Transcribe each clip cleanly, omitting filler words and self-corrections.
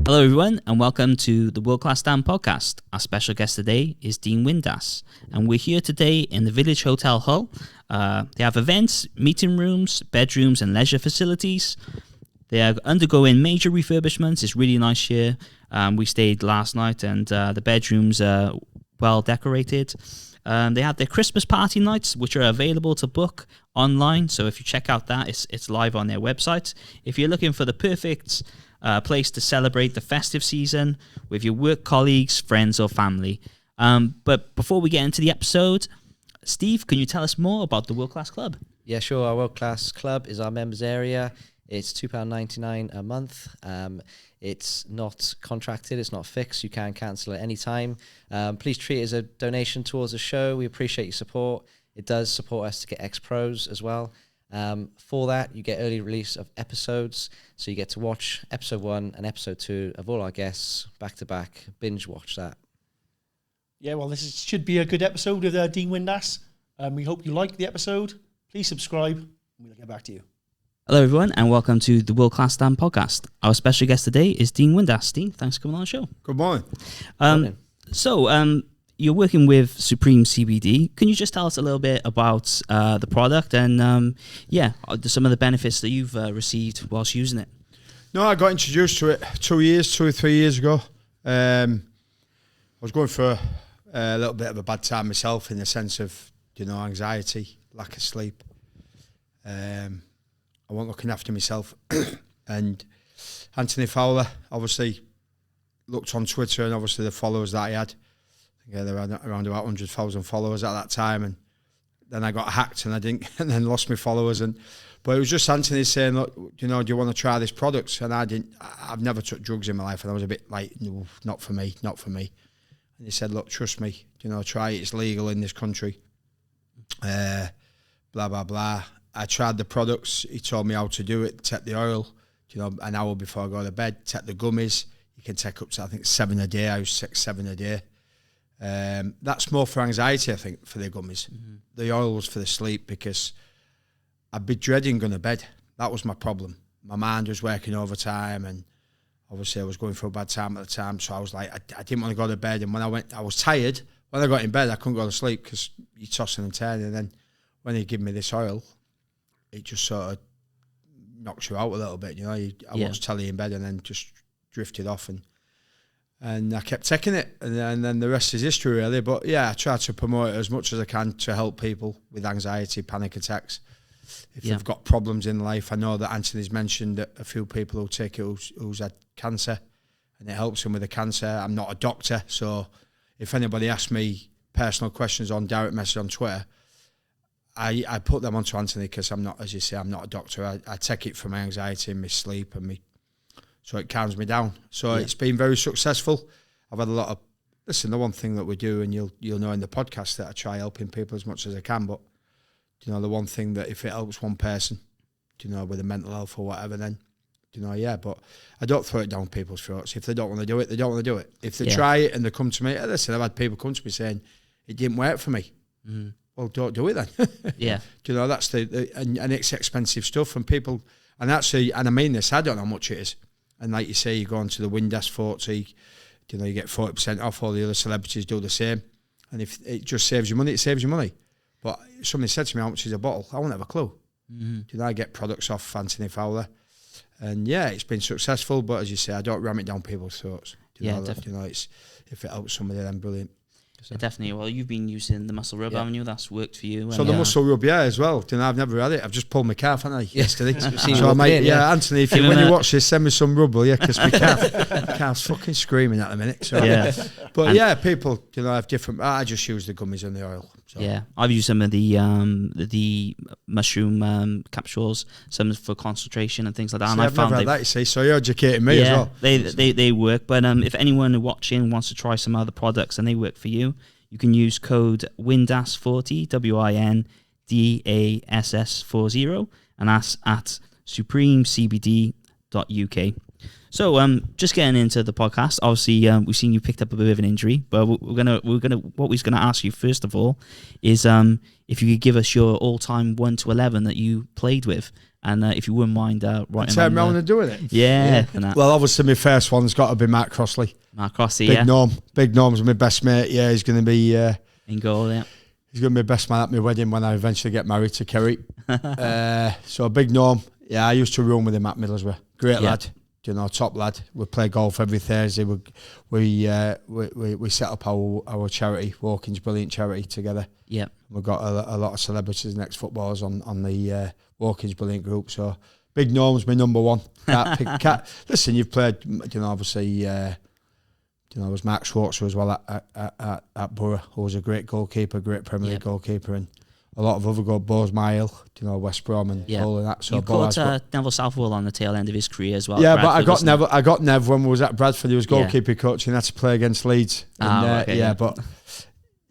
Hello everyone and welcome to the World Class Dan podcast. Our special guest today is Dean Windas and we're here today in the Village Hotel Hull. They have events, meeting rooms, bedrooms and leisure facilities. They are undergoing major refurbishments. It's really nice here. We stayed last night and the bedrooms are well decorated. They have their Christmas party nights, which are available to book online. So if you check out that, it's live on their website. If you're looking for the perfect place to celebrate the festive season with your work colleagues, friends, or family. But before we get into the episode, Steve, can you tell us more about the World Class Club? Yeah, sure. Our World Class Club is our members area. It's £2.99 a month. It's not contracted. It's not fixed. You can cancel at any time. Please treat it as a donation towards the show. We appreciate your support. It does support us to get X-Pros as well. For that, you get early release of episodes. So you get to watch episode 1 and episode 2 of all our guests back to back. Binge watch that. Yeah, well, should be a good episode of Dean Windas. We hope you like the episode. Please subscribe and we'll get back to you. Hello everyone and welcome to the World Class Dan podcast. Our special guest today is Dean Windas. Dean, thanks for coming on the show. Good morning. So you're working with Supreme CBD. Can you just tell us a little bit about the product and some of the benefits that you've received whilst using it? No, I got introduced to it 2 or 3 years ago. I was going for a little bit of a bad time myself in the sense of, anxiety, lack of sleep. I wasn't looking after myself. And Anthony Fowler obviously looked on Twitter and obviously the followers that he had. Yeah, there were around about 100,000 followers at that time, and then I got hacked and and then lost my followers. But it was just Anthony saying, look, do you want to try this product? And I've never took drugs in my life, and I was a bit like, no, not for me. And he said, look, trust me, try it. It's legal in this country. Blah blah blah. I tried the products. He told me how to do it. Take the oil, an hour before I go to bed. Take the gummies. You can take up to, I think, 7 a day. I used to take 7 a day. That's more for anxiety, I think, for the gummies. Mm-hmm. The oil was for the sleep because I'd be dreading going to bed. That was my problem. My mind was working overtime, and obviously I was going through a bad time at the time. So I was like, I didn't want to go to bed. And when I was tired. When I got in bed, I couldn't go to sleep because you're tossing and turning. And then when he gave me this oil, it just sort of knocks you out a little bit. I was telly in bed and then just drifted off and I kept taking it, and then the rest is history, really. But yeah, I try to promote it as much as I can to help people with anxiety, panic attacks. If they've got problems in life, I know that Anthony's mentioned a few people who take it who's had cancer, and it helps them with the cancer. I'm not a doctor, so if anybody asks me personal questions on direct message on Twitter, I put them onto Anthony because I'm not, as you say, I'm not a doctor. I take it for my anxiety and my sleep and so it calms me down. So it's been very successful. I've had a lot of, the one thing that we do, and you'll know in the podcast that I try helping people as much as I can, but, the one thing that if it helps one person, with a mental health or whatever, then, but I don't throw it down people's throats. If they don't want to do it, they don't want to do it. If they try it and they come to me, I've had people come to me saying, it didn't work for me. Mm. Well, don't do it then. Yeah. That's and it's expensive stuff, and people, and actually, and I mean this, I don't know how much it is. And like you say, you go on to the Windass 40, you get 40% off. All the other celebrities do the same. And if it just saves you money, it saves you money. But if somebody said to me how much is a bottle, I won't have a clue. Mm-hmm. I get products off Anthony Fowler. And yeah, it's been successful, but as you say, I don't ram it down people's throats. Definitely. If it helps somebody, then brilliant. Yeah, definitely. Well, you've been using the muscle rub, haven't you? That's worked for you. So the muscle rub, as well. I've never had it. I've just pulled my calf, haven't I, yesterday? So I might, Anthony, when you watch this, send me some rub, will you? Because my calf's fucking screaming at the minute. So. Yeah. But people, have different. I just use the gummies and the oil. So. Yeah, I've used some of the mushroom capsules, some for concentration and things like that. See, and I've never had that, you see. So you're educating me as well. They work. But if anyone watching wants to try some other products and they work for you, you can use code WINDASS40, WINDASS40, and that's at supremecbd.uk. So just getting into the podcast, obviously we've seen you picked up a bit of an injury, but what we're gonna ask you first of all is if you could give us your all-time 1 to 11 that you played with And if you wouldn't mind writing Turn on around and doing it. yeah. And that. Well, obviously, my first one's got to be Mark Crossley. Mark Rossi, Big yeah. Norm. Big Norm's my best mate. Yeah, he's going to be... in goal, yeah. He's going to be best man at my wedding when I eventually get married to Kerry. So Big Norm, yeah, I used to room with him at Middlesbrough. Great lad, you know, top lad. We play golf every Thursday. We set up our charity, Walking's brilliant charity, together. Yeah, we've got a lot of celebrities and ex-footballers on the Walking's brilliant group. So Big Norm's my number one. Listen, you've played, you know, obviously. You know, there was Mark Schwarzer as well at Borough, who was a great goalkeeper, great Premier League goalkeeper, and a lot of other Bose Mile, you know, West Brom and all of that. So you caught Neville Southwell on the tail end of his career as well. Yeah, Bradford, but I got Nev when we was at Bradford. He was goalkeeper coach, and had to play against Leeds. But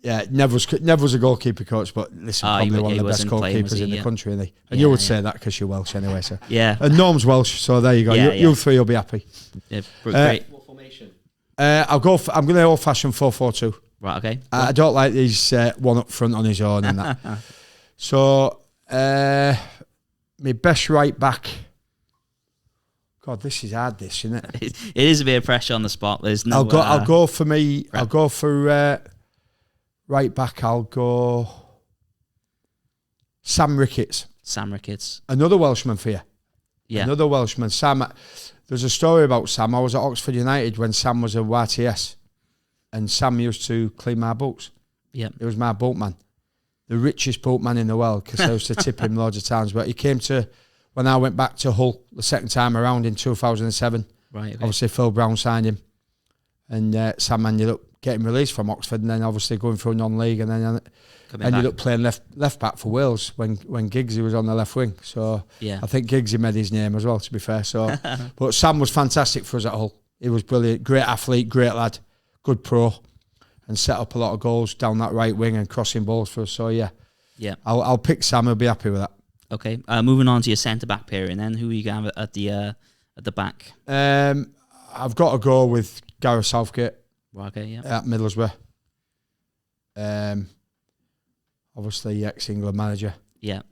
Nev was a goalkeeper coach, but listen, probably one of the best goalkeepers in the country, isn't he? And you would say that because you're Welsh anyway. So and Norm's Welsh, so there you go. You three will be happy. Yeah, great. What formation? I'm going to old fashioned 4-4-2. Right, okay. I don't like these one up front on his own and that. So, my best right back. God, this is hard, this, isn't it? It is a bit of pressure on the spot. There's no. I'll go for right back. I'll go Sam Ricketts. Sam Ricketts. Another Welshman for you. Yeah. Another Welshman. Sam. There's a story about Sam. I was at Oxford United when Sam was a YTS, and Sam used to clean my boots. Yeah. He was my boatman. The richest boatman in the world, because I used to tip him loads of times. But he came to, when I went back to Hull the second time around in 2007, right, okay. Obviously Phil Brown signed him, and Sam ended up getting released from Oxford, and then obviously going through non-league, and then ended up playing left back for Wales when Giggsy was on the left wing. So I think Giggsy made his name as well, to be fair. So, but Sam was fantastic for us at Hull. He was brilliant, great athlete, great lad, good pro, and set up a lot of goals down that right wing and crossing balls for us. So I'll pick Sam. I'll be happy with that. Okay, moving on to your centre back pairing. Then who are you going to have at the back? I've got to go with Gareth Southgate. Okay, yeah. At Middlesbrough. Obviously, ex-England manager. Yeah.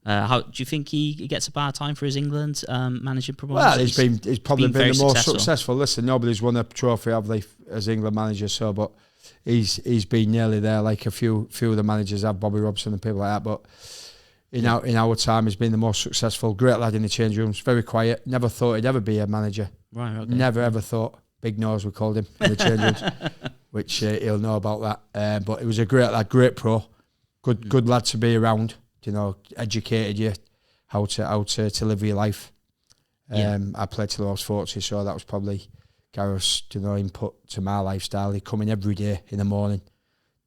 How do you think he gets a bad time for his England managing performance? Well, he's probably been the most successful. Listen, nobody's won a trophy, have they, as England manager? So, but he's been nearly there, like a few of the managers have, Bobby Robson and people like that. But in our time, he's been the most successful. Great lad in the change rooms, very quiet. Never thought he'd ever be a manager. Right. Okay. Never ever thought. Big nose, we called him in the change rooms, which he'll know about that. But he was a great lad, great pro, good lad to be around. You know, educated you how to live your life. I played till I was 40, so that was probably Gareth's input to my lifestyle. He'd come in every day in the morning.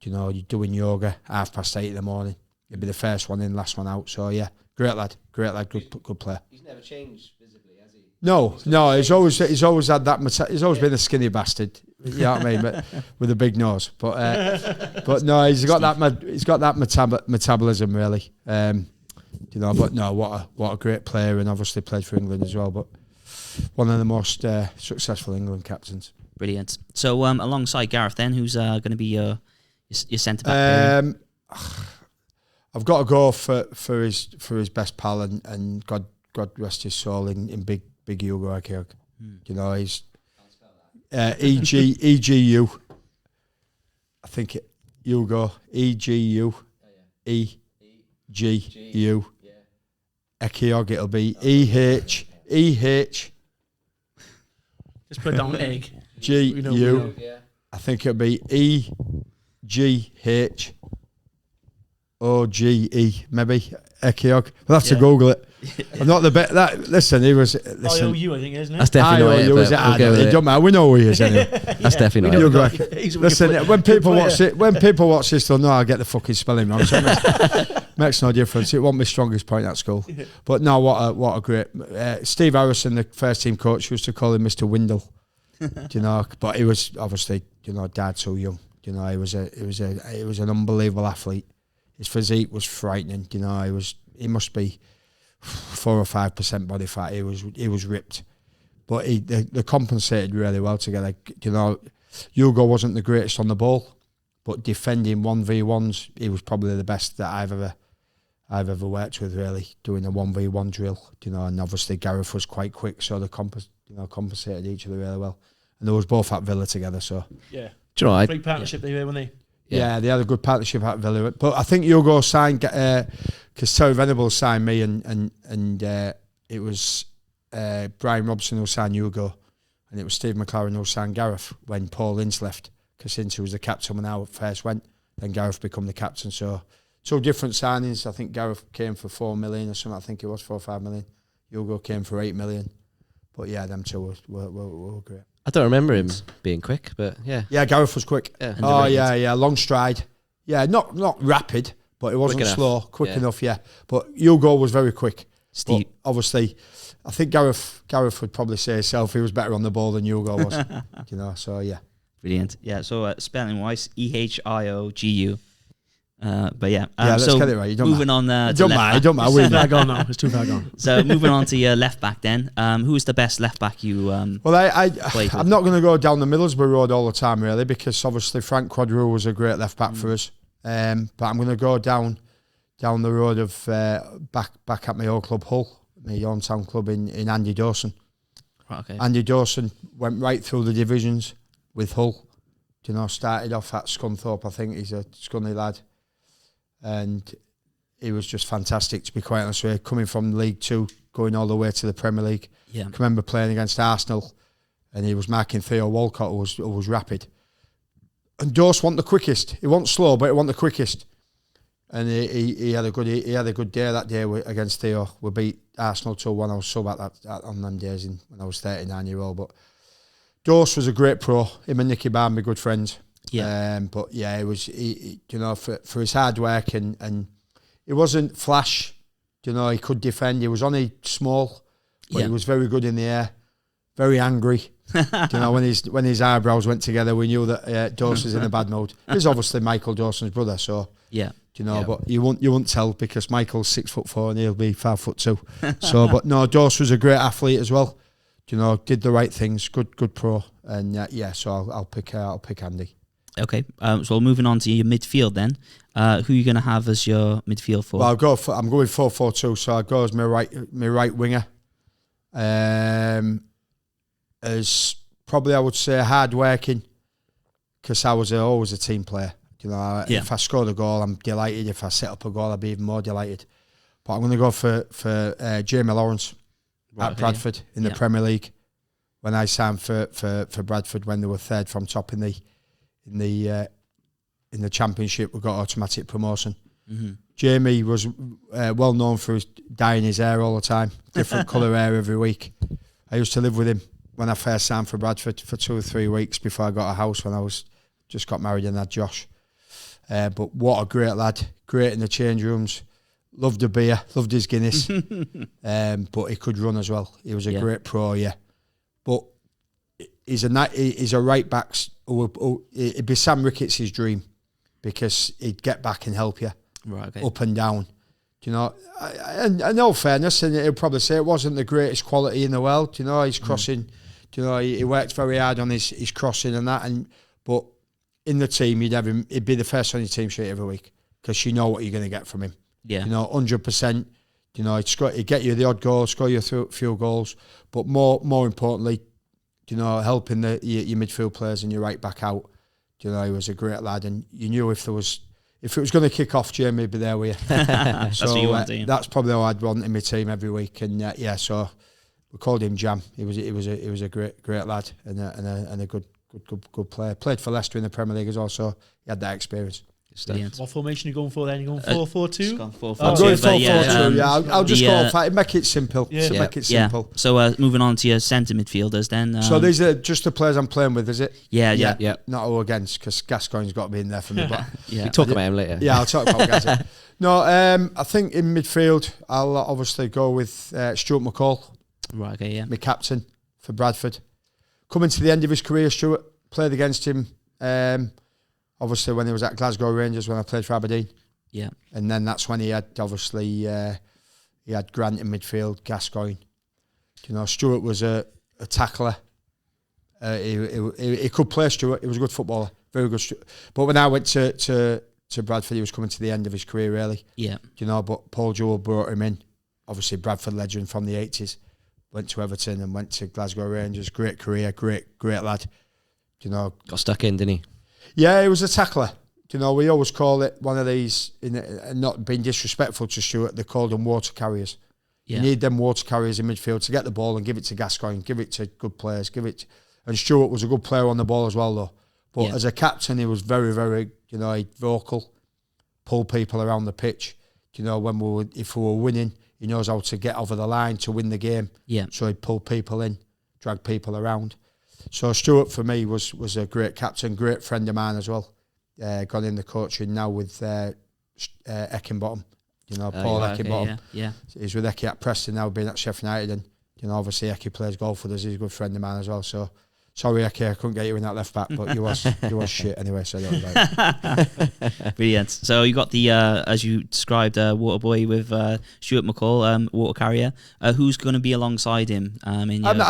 You know, you're doing yoga 8:30 in the morning. You'd be the first one in, last one out. So great lad, good player. He's never changed visibly, has he? No, he's always had that. He's always been a skinny bastard. You know what I mean? But with a big nose. But no, he's got that metabolism really. But no, what a great player, and obviously played for England as well. But one of the most successful England captains. Brilliant. So alongside Gareth, then who's going to be your centre back? I've got to go for his best pal and God rest his soul in big Hugo Akiog. You know, he's EGU. I think Hugo EGU EGU Akiog. It'll be EH. Just put down egg. GU. I think it'll be EGH. OGE, maybe Ekiog. We'll have to Google it. I'm not the best. Listen, he was. Listen, IOU, I think, isn't it? That's definitely not it. We'll it don't matter. We know who he is anyway. That's definitely not it. Listen, when people watch this, they'll know I get the fucking spelling wrong. So it makes no difference. It wasn't my strongest point at school. But no, what a great. Steve Harrison, the first team coach, used to call him Mr. Windle. You know, but he was obviously died so young. You know, he was an unbelievable athlete. His physique was frightening. You know, he must be 4 or 5% body fat. He was ripped, but they compensated really well together. You know, Hugo wasn't the greatest on the ball, but defending 1v1s, he was probably the best that I've I've ever worked with, really, doing a 1v1 drill, and obviously Gareth was quite quick, so they compensated each other really well. And they was both at Villa together, so. Yeah. Do you know, Great partnership they were, weren't they? Yeah, they had a good partnership at Villa. But I think Hugo signed, because Terry Venables signed me, and it was Brian Robson who signed Hugo, and it was Steve McLaren who signed Gareth when Paul Ince left, because Ince was the captain when I first went, then Gareth became the captain. So 2 different signings. I think Gareth came for 4 million or something. I think it was 4 or 5 million. Hugo came for 8 million. But yeah, them two were great. I don't remember him being quick, but yeah. Yeah, Gareth was quick. Yeah. Oh, yeah, long stride. Yeah, not rapid, but it wasn't Quick slow. Quick enough, yeah. But Hugo was very quick. Steve. But obviously, I think Gareth would probably say himself he was better on the ball than Hugo was. So yeah. Brilliant. Yeah, so spelling wise, EHIOGU. But yeah, let's so get it right. You don't moving on It to don't left matter. back. It don't matter. It's too far gone now. It's too far gone. So moving on to your left back then. Who's the best left back you Well, played with? I'm not going to go down the Middlesbrough road all the time, really, because obviously Frank Quadrille was a great left back for us. But I'm going to go down the road of back at my old club Hull, my hometown club in Andy Dawson. Right, okay. Andy Dawson went right through the divisions with Hull. Started off at Scunthorpe. I think he's a Scunny lad. And he was just fantastic, to be quite honest with you. Coming from League 2, going all the way to the Premier League. Yeah. I remember playing against Arsenal, and he was marking Theo Walcott, who was rapid. And Dawes wasn't the quickest. He wasn't slow, but he wasn't the quickest. And he had a good day that day against Theo. We beat Arsenal 2-1. I was sub at that on them days when I was 39-year-old. But Dawes was a great pro. Him and Nicky Barn were good friends. Yeah. But yeah, it was for his hard work and it wasn't flash. He could defend. He was only small, but he was very good in the air. Very angry. When his eyebrows went together, we knew that Dawes was in a bad mood. He's obviously Michael Dawson's brother, so yeah. But you won't tell because Michael's 6'4" and he'll be 5'2". So, but no, Dawes was a great athlete as well. Did the right things. Good pro, and so I'll pick Andy. Okay, so moving on to your midfield then. Who are you going to have as your midfield for? Well, I'm going 4-4-2, so I go as my right winger. As probably I would say hard working, because I was always a team player. If I scored a goal, I'm delighted. If I set up a goal, I'd be even more delighted. But I'm going to go for Jamie Lawrence at Bradford in the Premier League. When I signed for Bradford, when they were third from top in the Championship, we got automatic promotion. Mm-hmm. Jamie was well known for dyeing his hair all the time, different colour hair every week. I used to live with him when I first signed for Bradford for 2 or 3 weeks before I got a house when I was just got married and had Josh. But what a great lad, great in the change rooms, loved a beer, loved his Guinness, but he could run as well. He was a great pro, but he's a right back. It'd be Sam Ricketts' dream, because he'd get back and help you up and down. And all fairness, and he'll probably say it wasn't the greatest quality in the world. His crossing, he worked very hard on his crossing and that. But in the team, he'd be the first on your team sheet every week, because you know what you're going to get from him. Yeah. 100%. He'd get you the odd goal, score you a few goals, but more importantly, helping your midfield players and your right back out. He was a great lad, and you knew if it was going to kick off, Jamie would be there with you. That's what you want, that's probably how I'd want in my team every week. And so we called him Jam. He was a great lad and a good player. Played for Leicester in the Premier League as well, so he had that experience. What formation are you going for then? You going 4-4-2? I'm going 4-4-2. I'll just go for it. Make it simple. Make it simple. So moving on to your centre midfielders then. So these are just the players I'm playing with, is it? Yeah. Not all against, because Gascoigne's got to be in there for me. But we'll talk about him later. Yeah, I'll talk about Gascoigne. No, I think in midfield I'll obviously go with Stuart McCall. Right. Okay. Yeah. My captain for Bradford. Coming to the end of his career, Stuart played against him. Obviously, when he was at Glasgow Rangers, when I played for Aberdeen. Yeah. And then that's when he had, obviously, he had Grant in midfield, Gascoigne. Stuart was a tackler. He could play, Stuart. He was a good footballer, very good. But when I went to to Bradford. He was coming to the end of his career, really. Yeah. You know, but Paul Jewell brought him in. Obviously, Bradford legend from the 80s. Went to Everton and went to Glasgow Rangers. Great career, great lad. You know, Got stuck in, didn't he? yeah, he was a tackler. You know, we always call it one of these, not being disrespectful to Stuart, they called them water carriers. Yeah. You need them water carriers in midfield to get the ball and give it to Gascoigne, give it to good players, and Stuart was a good player on the ball as well, though. But as a captain, he was very, very, you know, vocal, pull people around the pitch. You know, if we were winning, he knows how to get over the line to win the game. Yeah. So he'd pull people in, drag people around. So Stuart, for me, was a great captain, great friend of mine as well. Gone in the coaching now with Eckenbottom. You know, Paul Eckenbottom. Yeah. He's with Eckie at Preston now, being at Sheffield United, and you know, obviously Eckie plays golf with us. He's a good friend of mine as well. So sorry, Eckie, I couldn't get you in that left back, but you was shit anyway. So don't worry about it. Brilliant. So you got the as you described, water boy with Stuart McCall, water carrier. Who's going to be alongside him? I'm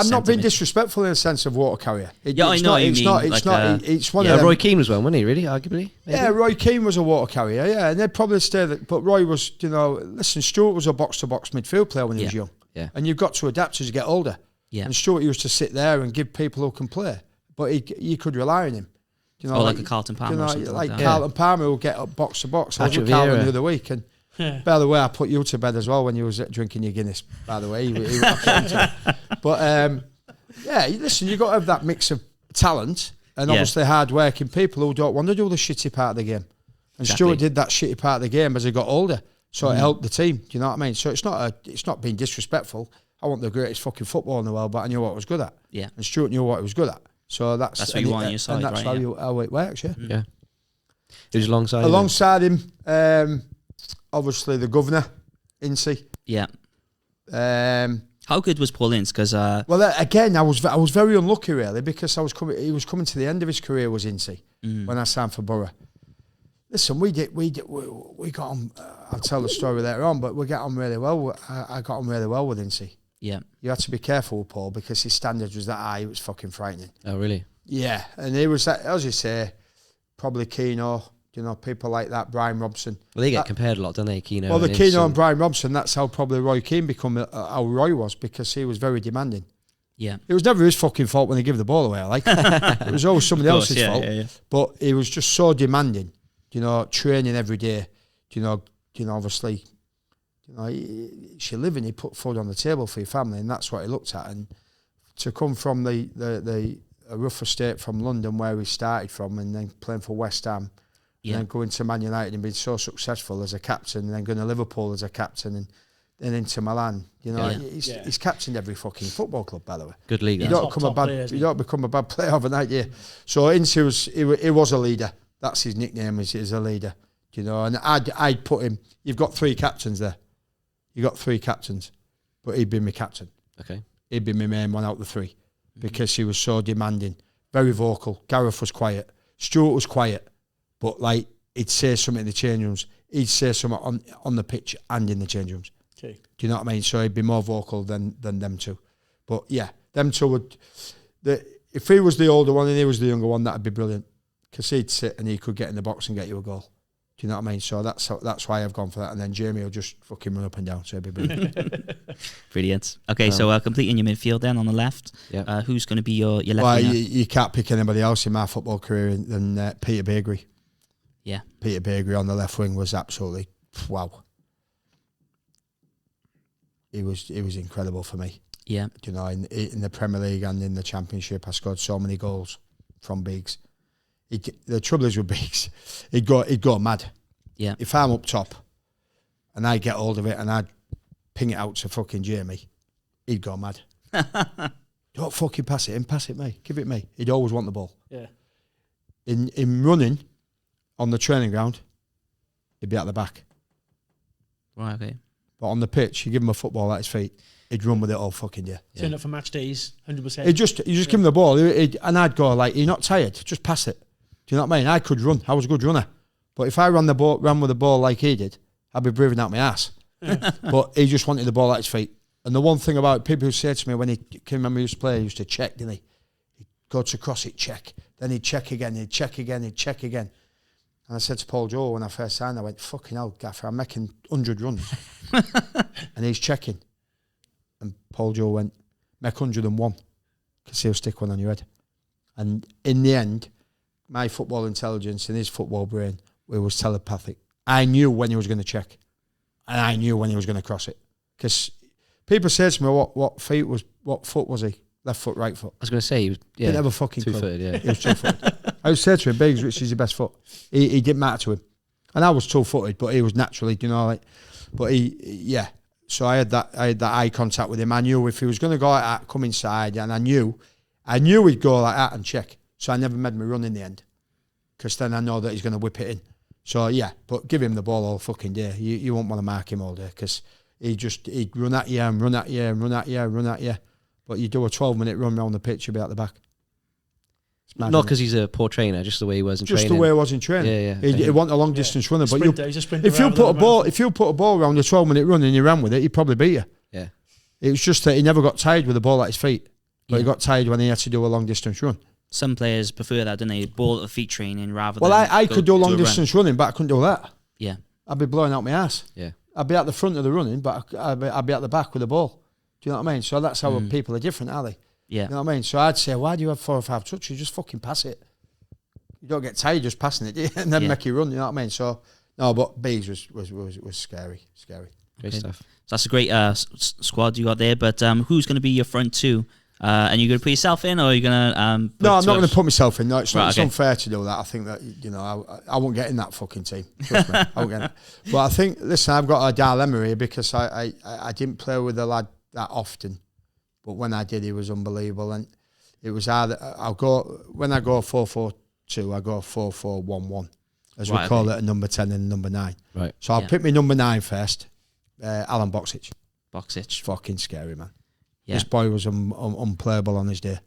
not being disrespectful in the sense of water carrier. I know what you mean. It's one of them. Roy Keane was one, wasn't he? Really, arguably. Maybe? Yeah, Roy Keane was a water carrier. Yeah, and they'd probably stay that. But Roy was, you know, listen, Stuart was a box-to-box midfield player when he was young. Yeah. And you've got to adapt as you get older. Yeah. And Stuart used to sit there and give people who can play, but you could rely on him. You know, like a Carlton Palmer, you know, or something like that. Carlton Palmer will get up box to box. I was with Carlton the other week, and by the way, I put you to bed as well when you was drinking your Guinness. By the way, but yeah, listen, you got to have that mix of talent and obviously hard-working people who don't want to do the shitty part of the game. And Stuart did that shitty part of the game as he got older, so it helped the team. Do you know what I mean? So it's not being disrespectful. I wasn't the greatest fucking footballer in the world, but I knew what I was good at. Yeah. And Stuart knew what he was good at. So that's what you want on your side, and that's right? how it works. Yeah. Yeah. He was alongside him. Obviously the governor, Ince. Yeah. Um, How good was Paul Ince? Because again, I was very unlucky really, because he was coming to the end of his career, was Ince, when I signed for Borough. Listen, we got on. I'll tell the story later on, but we got on really well. I got on really well with Ince. Yeah. You had to be careful with Paul because his standards was that high. It was fucking frightening. Oh, really? Yeah, and he was, as you say, probably Keano, you know, people like that, Brian Robson. Well, they get compared a lot, don't they, Keano? Well, the Keano and Brian Robson, that's how probably Roy Keane become how Roy was, because he was very demanding. Yeah. It was never his fucking fault when he gave the ball away, like. It was always somebody else's fault. Yeah. But he was just so demanding, you know, training every day, you know, obviously, you know, you're living, he put food on the table for your family, and that's what he looked at. And to come from the rough estate from London, where he started from, and then playing for West Ham, and then going to Man United and being so successful as a captain, and then going to Liverpool as a captain, and then into Milan. You know, he's captained every fucking football club, by the way. Good league. You don't become a bad player overnight, yeah. So Ince he was a leader. That's his nickname, is a leader. You know, and I'd put him. You've got three captains there. You got three captains, but he'd be my captain. Okay. He'd be my main one out of the three, because he was so demanding, very vocal. Gareth was quiet. Stuart was quiet, but like he'd say something in the change rooms. He'd say something on the pitch and in the change rooms. Okay. Do you know what I mean? So he'd be more vocal than them two. But yeah, them two would. If he was the older one and he was the younger one, that'd be brilliant, because he'd sit and he could get in the box and get you a goal. Do you know what I mean? So that's why I've gone for that. And then Jamie will just fucking run up and down. So it'd be brilliant. Brilliant. Okay, so completing your midfield then on the left. Yeah. Who's going to be your left Well, winger? you can't pick anybody else in my football career than Peter Beagrie. Yeah. Peter Beagrie on the left wing was absolutely wow. He was incredible for me. Yeah. You know, in the Premier League and in the Championship, I scored so many goals from Beags. The trouble is with Beags, he'd go mad. Yeah. If I'm up top and I get hold of it and I'd ping it out to fucking Jamie, he'd go mad. Don't fucking pass it in, pass it me, give it me. He'd always want the ball. Yeah. In running on the training ground, he'd be at the back. Right, okay. But on the pitch, you give him a football at his feet, he'd run with it all fucking day. Turn up for match days, 100%. You just give him the ball, and I'd go like, "You're not tired? Just pass it." Do you know what I mean? I could run. I was a good runner, but if I ran with the ball like he did, I'd be breathing out my ass. But he just wanted the ball at his feet. And the one thing about people who say to me when he came, remember he used to play, he used to check, didn't he? He'd go to cross it, check. Then he'd check again. He'd check again. He'd check again. And I said to Paul Joe when I first signed, I went, fucking hell, Gaffer, I'm making 100 runs. And he's checking. And Paul Joe went, make 101, because he'll stick one on your head. And in the end, my football intelligence and his football brain, it was telepathic. I knew when he was going to check. And I knew when he was going to cross it. Because people say to me, what foot was he? Left foot, right foot. I was going to say, he was, Didn't have a fucking clue. two-footed, yeah. He was two-footed. I would say to him, Biggs, which is your best foot? He didn't matter to him. And I was two-footed, but he was naturally, but yeah. So I had that eye contact with him. I knew if he was going to go like that, come inside, and I knew he'd go like that and check. So I never made me run in the end, because then I know that he's going to whip it in. So yeah, but give him the ball all fucking day. You won't want to mark him all day, because he'd run at you and run at you and run at you and run at you. But you do a 12-minute run around the pitch, you'll be at the back. Not because he's a poor trainer, just the way he was in just training. the way he was in training. Yeah. He wasn't a long distance runner, but He's a sprinter if you rather put a than ball, if you put a ball around a 12-minute run and you ran with it, he'd probably beat you. Yeah. It was just that he never got tired with the ball at his feet, but he Yeah. got tired when he had to do a long distance run. Some players prefer that, don't they? Ball at the feet training rather Well, than. I could do a long run. distance running, but I couldn't do that. Yeah. I'd be blowing out my ass. Yeah. I'd be at the front of the running, but I'd be at the back with the ball. Do you know what I mean? So that's how people are different, are they? Yeah. You know what I mean? So I'd say, why do you have 4 or 5 touches? Just fucking pass it. You don't get tired just passing it, do you? And then make you run. You know what I mean? So no, but Biggs was scary. Great stuff. So that's a great squad you got there. But who's going to be your front two? And you're going to put yourself in, or are you going to? No, I'm not going to put myself in. No, it's not. Right, It's okay. unfair to do that. I think that I won't get in that fucking team. Trust me, I won't get in. But I think, listen, I've got a dilemma here, because I didn't play with the lad that often, but when I did, he was unbelievable. And it was either when I go 4-4-2, I go 4-4-1-1, as we call it, a number 10 and a number 9. Right. So I'll pick my number 9 first. Alan Boxic. Boxic. Fucking scary, man. Yeah. This boy was unplayable on his day.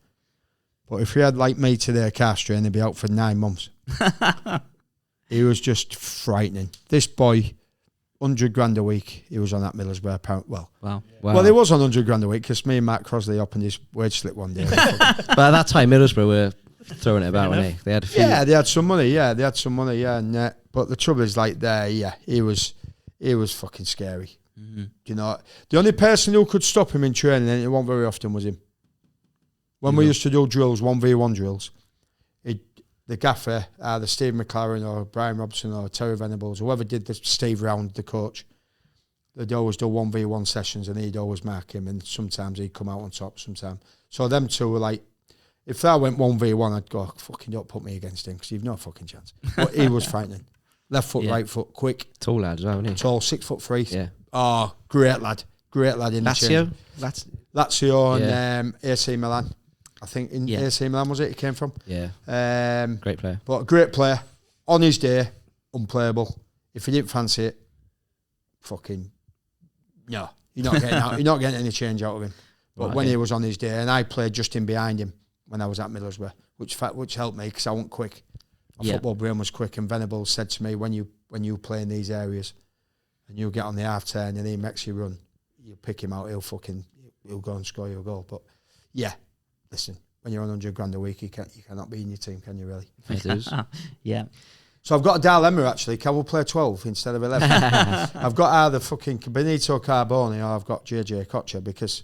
But if he had like me today, Castro, and he'd be out for 9 months. He was just frightening. This boy, 100 grand a week, he was on that Middlesbrough pound. Well, he was on 100 grand a week, because me and Matt Crosley opened his wage slip one day. But at that time, Middlesbrough were throwing it about, weren't they? They had a few. Yeah, they had some money. Yeah. And, but the trouble is, like, he was fucking scary. Mm-hmm. You know, the only person who could stop him in training, and it wasn't very often, was him. When we used to do drills, 1v1 drills, the gaffer, either Steve McLaren or Brian Robson or Terry Venables, whoever did the Steve round, the coach, they'd always do 1v1 sessions, and he'd always mark him, and sometimes he'd come out on top sometimes. So them two were like, if that went 1v1, I'd go, fucking don't put me against him, because you've no fucking chance. But he was frightening. Left foot, right foot, quick. Tall lad as well, wasn't he? Tall, 6'3". Yeah. Oh, great lad in the Lazio? Lazio and AC Milan. I think in AC Milan, was it? He came from. Yeah. Great player. But a great player. On his day, unplayable. If he didn't fancy it, fucking no. You're not getting out. You're not getting any change out of him. But when he was on his day, and I played just in behind him when I was at Middlesbrough, which helped me, because I wasn't quick. My football brain was quick, and Venables said to me, when you play in these areas and you get on the half turn and he makes you run, you pick him out, he'll go and score you a goal. But yeah, listen, when you're on 100 grand a week, you cannot be in your team, can you really? Yeah. So I've got a dilemma, actually. Can we play 12 instead of 11? I've got either fucking Benito Carboni, or I've got JJ Kocher, because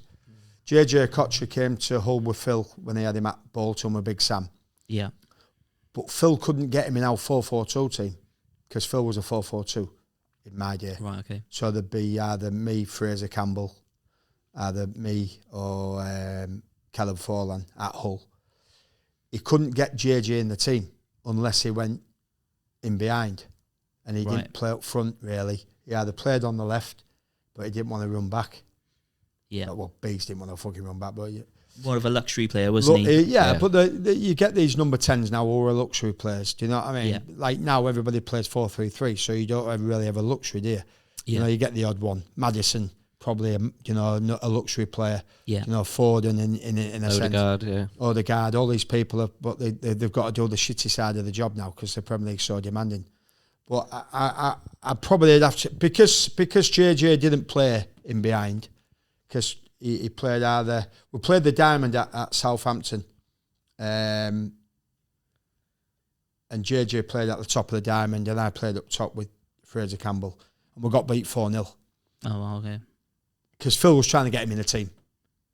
JJ Kocher came to Hull with Phil when he had him at Bolton with Big Sam. Yeah. But Phil couldn't get him in our 4-4-2 team, because Phil was a 4-4-2 in my day. Right, okay. So there'd be either me, Fraser Campbell, either me or Caleb Forlan at Hull. He couldn't get JJ in the team unless he went in behind. And he didn't play up front, really. He either played on the left, but he didn't want to run back. Yeah. Well, Biggs didn't want to fucking run back, but... More of a luxury player, wasn't he? Yeah, but you get these number 10s now who are luxury players. Do you know what I mean? Yeah. Like now everybody plays 4-3-3, so you don't really have a luxury, do you? You know, you get the odd one. Madison, probably a luxury player. Yeah. You know, Foden in a sense. Odegaard, yeah. Odegaard, all these people, but they've got to do the shitty side of the job now, because the Premier League's so demanding. But I probably have to, because JJ didn't play in behind, because he played we played the Diamond at Southampton, and and JJ played at the top of the diamond, and I played up top with Fraser Campbell, and we got beat 4-0. Oh, wow, okay. Because Phil was trying to get him in the team.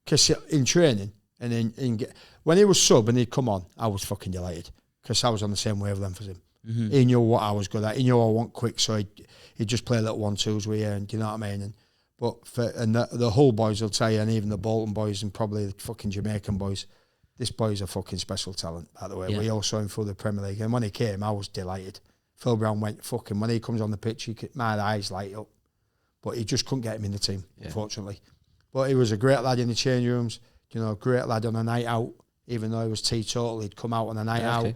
Because in training, and when he was sub and he'd come on, I was fucking delighted. Because I was on the same wavelength as him. Mm-hmm. He knew what I was good at. He knew I want quick, so he'd just play little 1-2s with you, and do you know what I mean? And the Hull boys will tell you, and even the Bolton boys and probably the fucking Jamaican boys, this boy's a fucking special talent, by the way. Yeah. We all saw him through the Premier League, and when he came, I was delighted. Phil Brown went fucking, when he comes on the pitch, my eyes light up. But he just couldn't get him in the team, unfortunately. But he was a great lad in the change rooms, you know, great lad on a night out, even though he was teetotal, he'd come out on a night out.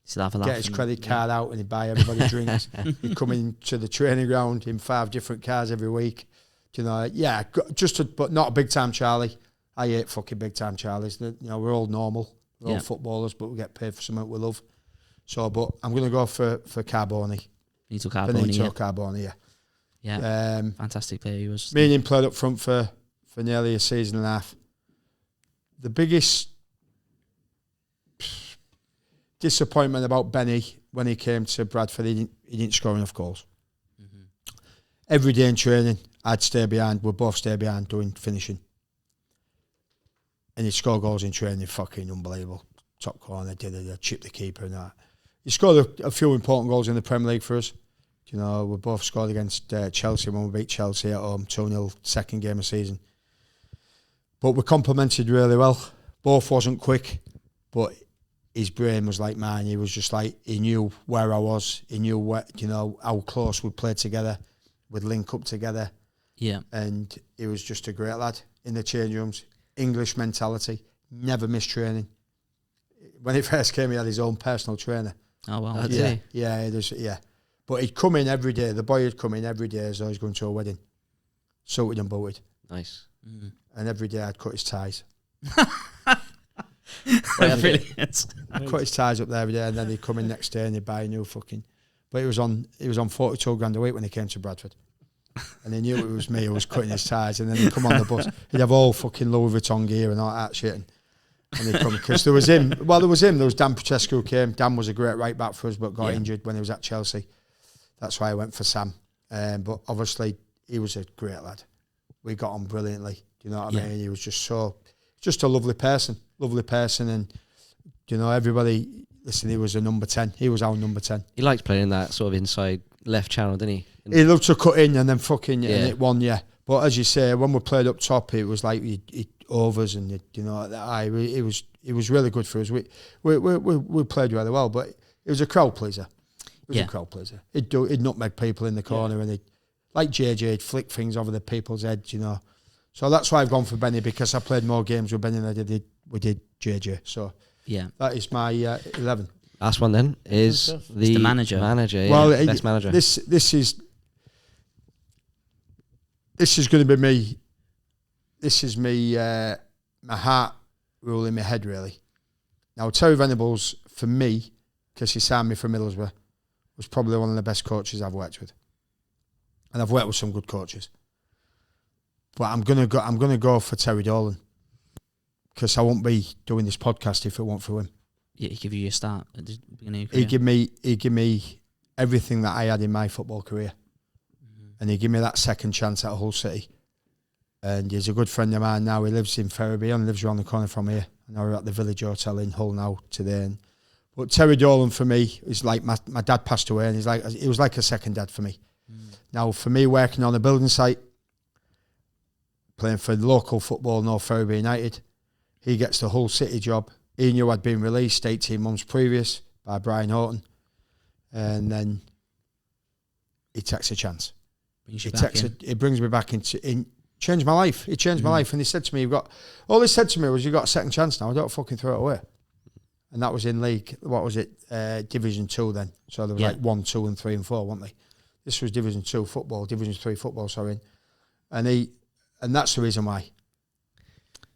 Still have a laugh. Get his credit card out and he'd buy everybody drinks. He'd come into the training ground in 5 different cars every week. You know, but not a big time Charlie. I hate fucking big time Charlies. You know, we're all normal. We're all footballers, but we get paid for something we love. So, but I'm going to go for Carboni. Benito Carboni, Carboni, yeah. Yeah, fantastic player he was. Me and him played up front for nearly a season and a half. The biggest disappointment about Benny when he came to Bradford, he didn't score enough goals. Mm-hmm. Every day in training, I'd stay behind. We'd both stay behind doing finishing. And he'd score goals in training, fucking unbelievable. Top corner, chip the keeper and that. He scored a few important goals in the Premier League for us. You know, we both scored against Chelsea when we beat Chelsea at home, 2-0, second game of season. But we complemented really well. Both wasn't quick, but his brain was like mine. He was just like, he knew where I was. He knew how close we played together. We'd link up together. Yeah. And he was just a great lad in the change rooms. English mentality, never missed training. When he first came, he had his own personal trainer. Oh, wow. Yeah. But he'd come in every day. The boy would come in every day as though he was going to a wedding. Suited and booted. Nice. Mm. And every day I'd cut his ties. Brilliant. I'd cut his ties up there every day, and then he'd come in next day and he'd buy a new fucking... But he was on 42 grand a week when he came to Bradford. And he knew it was me who was cutting his ties, and then he'd come on the bus. He'd have all fucking Louis Vuitton gear and all that shit. And he'd come, because there was him. There was Dan Petrescu who came. Dan was a great right back for us, but got injured when he was at Chelsea. That's why I went for Sam. But obviously, he was a great lad. We got on brilliantly. Do you know what I mean? He was just a lovely person. And, you know, everybody, listen, he was a number 10. He was our number 10. He liked playing that sort of inside left channel, didn't he? He loved to cut in and then fucking and it won, But as you say, when we played up top, it was like he overs and it was really good for us. We played really well, but it was a crowd pleaser. It was a crowd pleaser. He'd nutmeg people in the corner and like JJ, he'd flick things over the people's heads, you know. So that's why I've gone for Benny, because I played more games with Benny than we did JJ. So that is my 11. Last one then is the manager. Well, best manager. This is going to be me. This is me. My heart rule in my head, really. Now, Terry Venables, for me, because he signed me from Middlesbrough, was probably one of the best coaches I've worked with, and I've worked with some good coaches. But I'm gonna go for Terry Dolan, because I won't be doing this podcast if it weren't for him. Yeah, he gave you your start at the beginning of your career. He gave me everything that I had in my football career. And he gave me that second chance at Hull City. And he's a good friend of mine now. He lives in Ferriby and lives around the corner from here. And now we're at the Village Hotel in Hull now today. But Terry Dolan for me is like my dad passed away, and he was like a second dad for me. Now for me, working on a building site, playing for local football, North Ferriby United, he gets the Hull City job. He knew I'd been released 18 months previous by Brian Horton, and then he takes a chance. It brings me back in. Changed my life. It changed my life. And he said to me, all he said to me was, "You got a second chance now. Don't fucking throw it away." And that was in league. What was it? Division 2 then. So there was like 1, 2, and 3 and 4, weren't they? This was Division 2 football, Division 3 football. Sorry. And that's the reason why.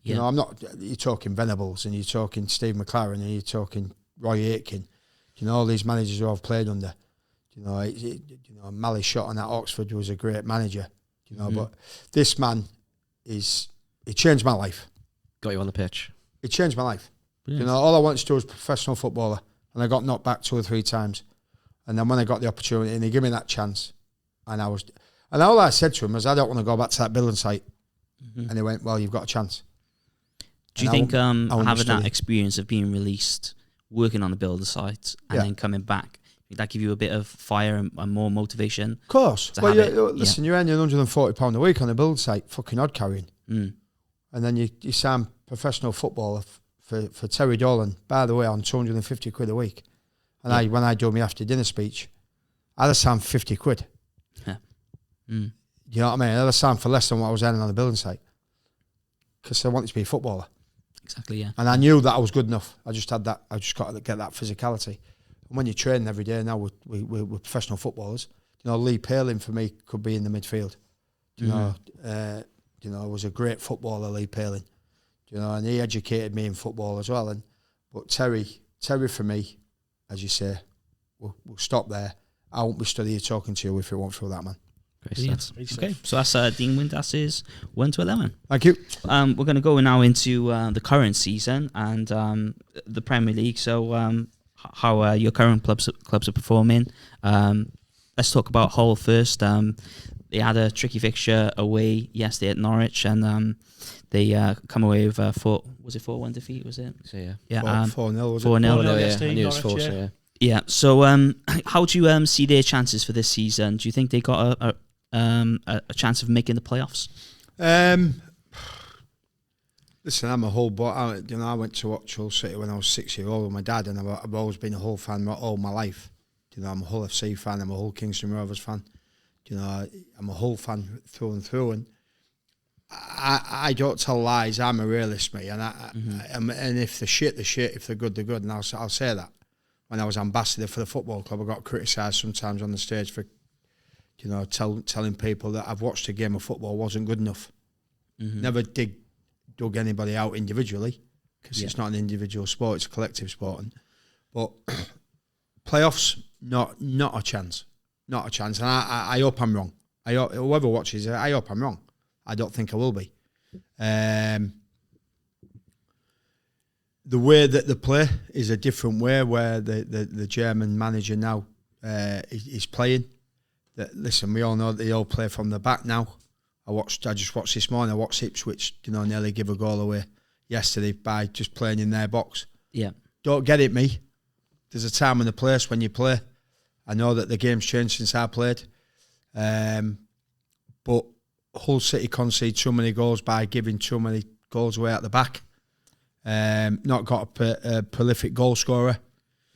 You know, I'm not. You're talking Venables, and you're talking Steve McLaren, and you're talking Roy Aitken. You know, all these managers who I've played under. You know, Mally Shotton at Oxford was a great manager. You know, but this man he changed my life. Got you on the pitch. It changed my life. Brilliant. You know, all I wanted to do was professional footballer. and I got knocked back 2 or 3 times. And then when I got the opportunity, and he gave me that chance, and all I said to him was, I don't want to go back to that building site. And he went, well, you've got a chance. Do you And think having understood that it. experience of being released, working on the builder site, and then coming back, did that give you a bit of fire and more motivation? Of course. To Well, have it? listen, you're earning £140 a week on a build site, fucking odd carrying. Mm. And then you sign professional footballer for Terry Dolan, by the way, on 250 quid a week. And when I do my after dinner speech, I'd have signed 50 quid. Yeah. Mm. You know what I mean? I'd have signed for less than what I was earning on the building site. Because I wanted to be a footballer. Exactly, yeah. And I knew that I was good enough. I just got to get that physicality. And when you're training every day now with professional footballers, you know, Lee Paling for me could be in the midfield. You know, was a great footballer, Lee Paling. You know, and he educated me in football as well. But Terry for me, as you say, we'll stop there. I won't be studying here talking to you if it won't through that, man. Brilliant. Okay, so that's Dean Windass's 1 to 11. Thank you. We're going to go now into the current season and the Premier League. So how your current clubs are performing. Let's talk about Hull first. They had a tricky fixture away yesterday at Norwich, and they come away with 4-1 defeat, was it? So, yeah. Yeah, 4-0, was it? 4-0. 4-0 yeah. I yesterday, knew it was Norwich, 4, so, yeah. yeah. Yeah. So, how do you see their chances for this season? Do you think they got a chance of making the playoffs? Listen, I'm a Hull boy. I went to watch Hull City when I was 6 years old with my dad, and I've always been a Hull fan all my life. You know, I'm a Hull FC fan. I'm a Hull Kingston Rovers fan. You know, I'm a Hull fan through and through, and I don't tell lies. I'm a realist, mate. And and if they're shit, they're shit. If they're good, they're good. And I'll say that. When I was ambassador for the football club, I got criticised sometimes on the stage for, you know, telling people that I've watched a game of football wasn't good enough. Never dug anybody out individually, because it's not an individual sport; it's a collective sport. But playoffs, not a chance, not a chance. And I hope I'm wrong. Whoever watches it, I hope I'm wrong. I don't think I will be. The way that they play is a different way, where the German manager now is playing. Listen, we all know that they all play from the back now. I just watched this morning. I watched Ipswich, you know, nearly give a goal away yesterday by just playing in their box. Yeah. Don't get it, me. There's a time and a place when you play. I know that the game's changed since I played. But Hull City concede too many goals by giving too many goals away at the back. Not got a prolific goal scorer.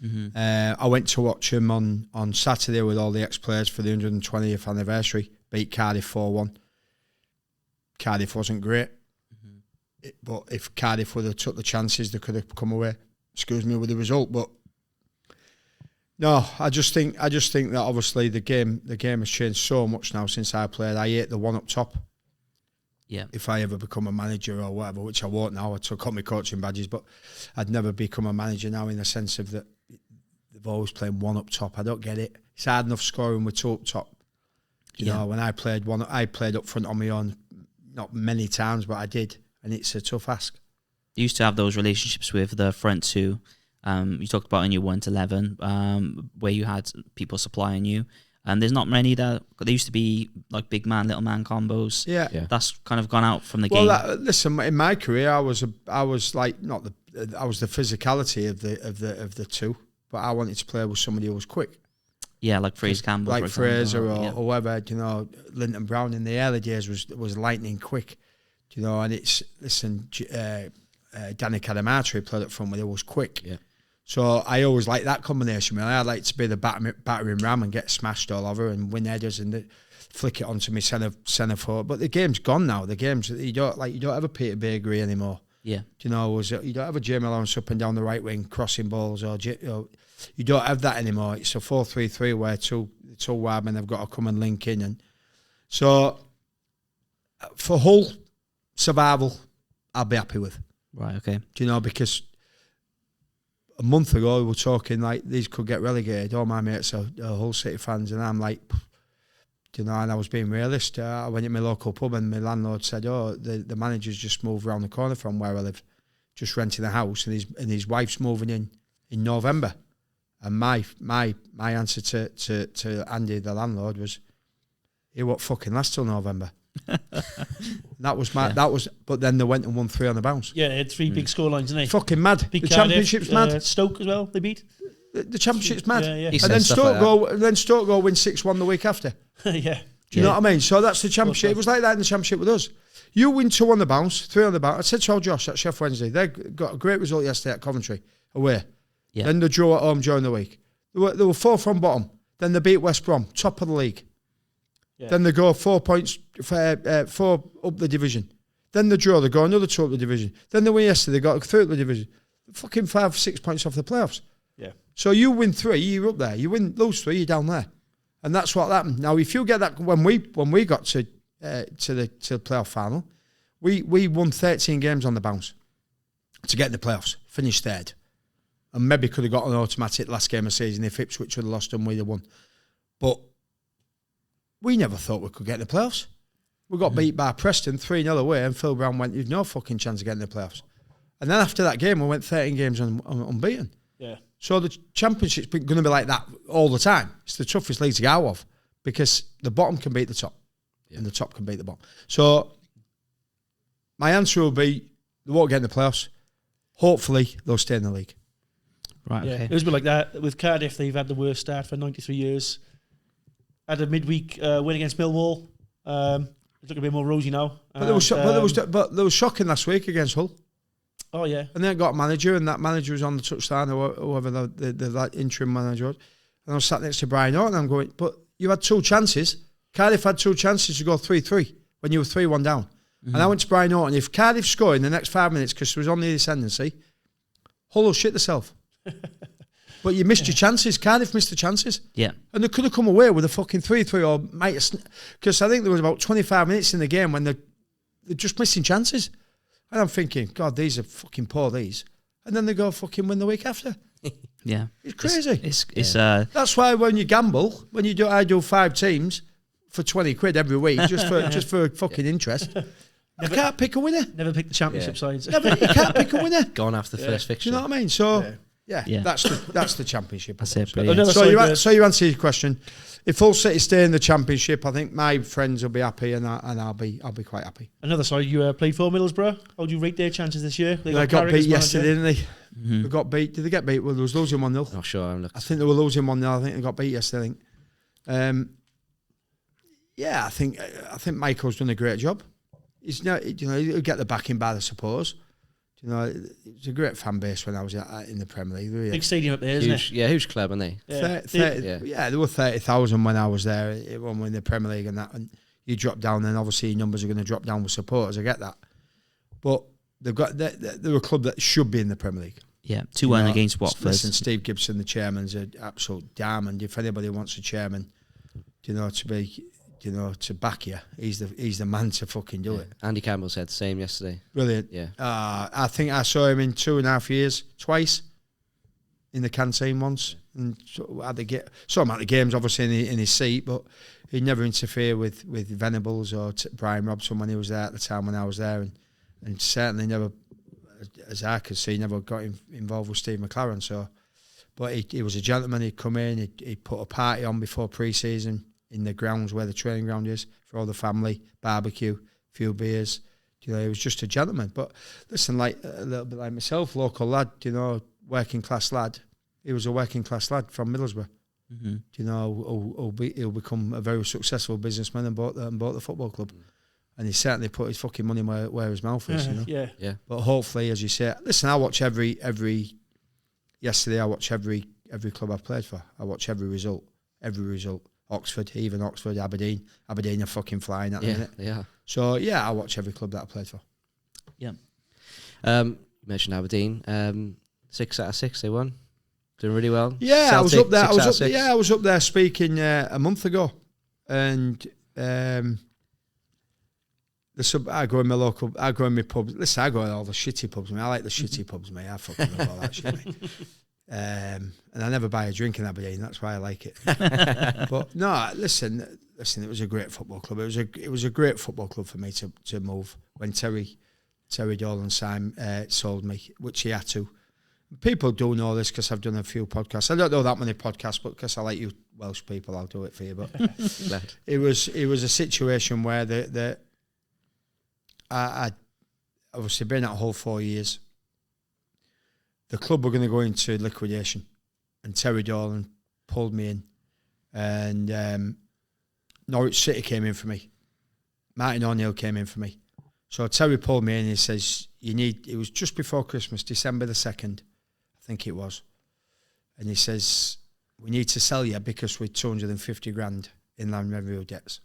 I went to watch him on Saturday with all the ex-players for the 120th anniversary. Beat Cardiff 4-1. Cardiff wasn't great, but if Cardiff would have took the chances, they could have come away, with the result. But no, I just think that obviously the game has changed so much now since I played. I hate the one up top. Yeah. If I ever become a manager or whatever, which I won't now, I took on my coaching badges, but I'd never become a manager now in the sense of that they've always played one up top. I don't get it. It's hard enough scoring with two up top. You know, when I played up front on my own, not many times, but I did, and it's a tough ask. You used to have those relationships with the front two. You talked about in your 1 to 11, where you had people supplying you. And there's not many that there used to be like big man, little man combos. Yeah. That's kind of gone out from the game. Listen, in my career, I was the physicality of the two, but I wanted to play with somebody who was quick. Yeah, like Fraser Campbell, like for example. Fraser or whoever. You know, Linton Brown in the early days was lightning quick. You know, and it's Danny Cadamartri played up front with, it was quick. Yeah. So I always like that combination. Really, I'd like to be the battering ram and get smashed all over and win headers and flick it onto me centre forward. But the game's gone now. The game's you don't have a Peter Beagrie anymore. Yeah. You know, you don't have a Jamie Lawrence up and down the right wing crossing balls or you don't have that anymore. It's a 4-3-3 where two wide men have got to come and link in, and so for Hull survival, I'll be happy with. Right. Okay. Do you know, because a month ago we were talking like these could get relegated. All my mates are Hull City fans, and I'm like, you know, and I was being realist. I went to my local pub and my landlord said, "Oh, the manager's just moved around the corner from where I live, just renting a house, and his wife's moving in November." And my answer to Andy, the landlord, was, "It won't fucking last till November." That was. But then they went and won 3 on the bounce. Yeah, they had 3 big scorelines, didn't they? Fucking mad. Beat The Cardiff, championship's mad. Stoke as well, they beat. The championship's mad. Yeah, yeah. And then Stoke go win 6-1 the week after. Yeah. Do you know what I mean? So that's the championship. It was like that in the championship with us. You win 2 on the bounce, 3 on the bounce. I said to old Josh at Chef Wednesday, they got a great result yesterday at Coventry away. Yeah. Then they drew at home during the week. They were 4 from bottom. Then they beat West Brom, top of the league. Yeah. Then they go 4 points, 4 up the division. Then they draw, they go another 2 up the division. Then they win yesterday, they got 3 up the division. Fucking 5-6 points off the playoffs. Yeah. So you win 3, you're up there. You lose 3, you're down there. And that's what happened. Now, if you get that, when we got to the playoff final, we won 13 games on the bounce to get in the playoffs, finished 3rd. And maybe could have got an automatic last game of the season if Ipswich would have lost and we'd have won. But we never thought we could get in the playoffs. We got beat by Preston 3-0 away, and Phil Brown went, "You've no fucking chance of getting in the playoffs." And then after that game, we went 13 games unbeaten. Yeah. So the championship's going to be like that all the time. It's the toughest league to get out of because the bottom can beat the top and the top can beat the bottom. So my answer will be they won't get in the playoffs. Hopefully they'll stay in the league. Right, Yeah, okay. it was a bit like that. With Cardiff, they've had the worst start for 93 years. Had a midweek win against Millwall. It's looking a bit more rosy now. But they were shocking last week against Hull. Oh, yeah. And then got a manager, and that manager was on the touchline, or whoever the interim manager was. And I was sat next to Brian Norton, and I'm going, but you had 2 chances. Cardiff had 2 chances to go 3-3 when you were 3-1 down. Mm-hmm. And I went to Brian Norton, if Cardiff score in the next 5 minutes, because it was on the ascendancy, Hull will shit themselves. But you missed your chances. Cardiff missed the chances. Yeah. And they could have come away with a fucking 3-3 or might, because I think there was about 25 minutes in the game when they're just missing chances. And I'm thinking, God, these are fucking poor, these. And then they go fucking win the week after. Yeah. It's crazy. It's That's why when you gamble, I do 5 teams for 20 quid every week, just for fucking interest. I can't pick a winner. Never pick the championship sides. You can't pick a winner. Gone after the first Do fixture. you know what I mean? So, Yeah. that's the championship. That's it, So, brilliant. so you answer your question. If Hull City stay in the championship, I think my friends will be happy, and I'll be quite happy. Another side you played for, Middlesbrough. How do you rate their chances this year? They got beat yesterday, didn't they? Mm-hmm. They got beat. Did they get beat? Well, they was losing 1-0. Not sure. I think they were losing 1-0. I think they got beat yesterday. I think Michael's done a great job. He's not, he'll get the backing by the supporters. It's a great fan base when I was in the Premier League. Really. Big stadium up there, isn't it? Yeah, huge club, aren't they? Yeah. There were 30,000 when I was there when we were in the Premier League and that. And you drop down, then obviously your numbers are going to drop down with supporters. I get that, but they're a club that should be in the Premier League. Yeah, 2-1 against Watford. Listen, Steve Gibson, the chairman's an absolute diamond. If anybody wants a chairman, to back you, he's the man to fucking do it. Andy Campbell said the same yesterday. Brilliant. Yeah. I think I saw him in 2.5 years, twice, in the canteen once. And saw him at the games, obviously in his seat, but he'd never interfere with Venables or Brian Robson when he was there at the time when I was there, and certainly never, as I could see, never got involved with Steve McLaren. So, but he was a gentleman. He'd come in, he'd put a party on before pre-season in the grounds where the training ground is for all the family, barbecue, few beers. He was just a gentleman. But listen, like a little bit like myself, local lad, working class lad. He was a working class lad from Middlesbrough. Mm-hmm. He'll become a very successful businessman and bought the football club. And he certainly put his fucking money where his mouth is. Yeah. But hopefully, as you say, listen, I watch yesterday I watch every club I've played for. I watch every result. Oxford, Aberdeen are fucking flying at the minute. Yeah. So I watch every club that I played for. Yeah. You mentioned Aberdeen. 6 out of 6 they won. Doing really well. Yeah, Celtic, I was up there speaking a month ago, and I go in my pub. Listen, I go in all the shitty pubs. I like the shitty pubs, mate. I fucking love all that shit, mate. And I never buy a drink in Aberdeen. That's why I like it. But no, listen. It was a great football club. It was a great football club for me to move when Terry Dolan sold me, which he had to. People do know this because I've done a few podcasts. I don't know that many podcasts, but because I like you Welsh people, I'll do it for you. But it was a situation where I'd obviously been at Hull 4 years. The club were going to go into liquidation, and Terry Dolan pulled me in, and Norwich City came in for me. Martin O'Neill came in for me. So Terry pulled me in and he says, it was just before Christmas, December the 2nd, I think it was. And he says, we need to sell you because we're 250 grand in land revenue debts.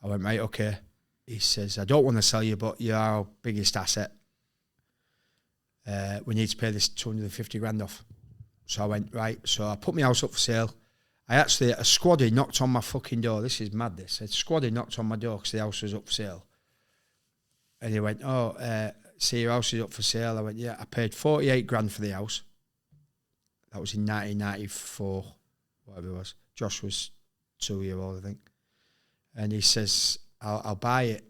I went, right, okay. He says, I don't want to sell you, but you're our biggest asset. We need to pay this 250 grand off. So I went, right. So I put my house up for sale. A squaddy knocked on my fucking door. This is mad, this. A squaddy knocked on my door because the house was up for sale. And he went, see, your house is up for sale. I went, yeah. I paid 48 grand for the house. That was in 1994, whatever it was. Josh was 2-year-old, I think. And he says, I'll buy it.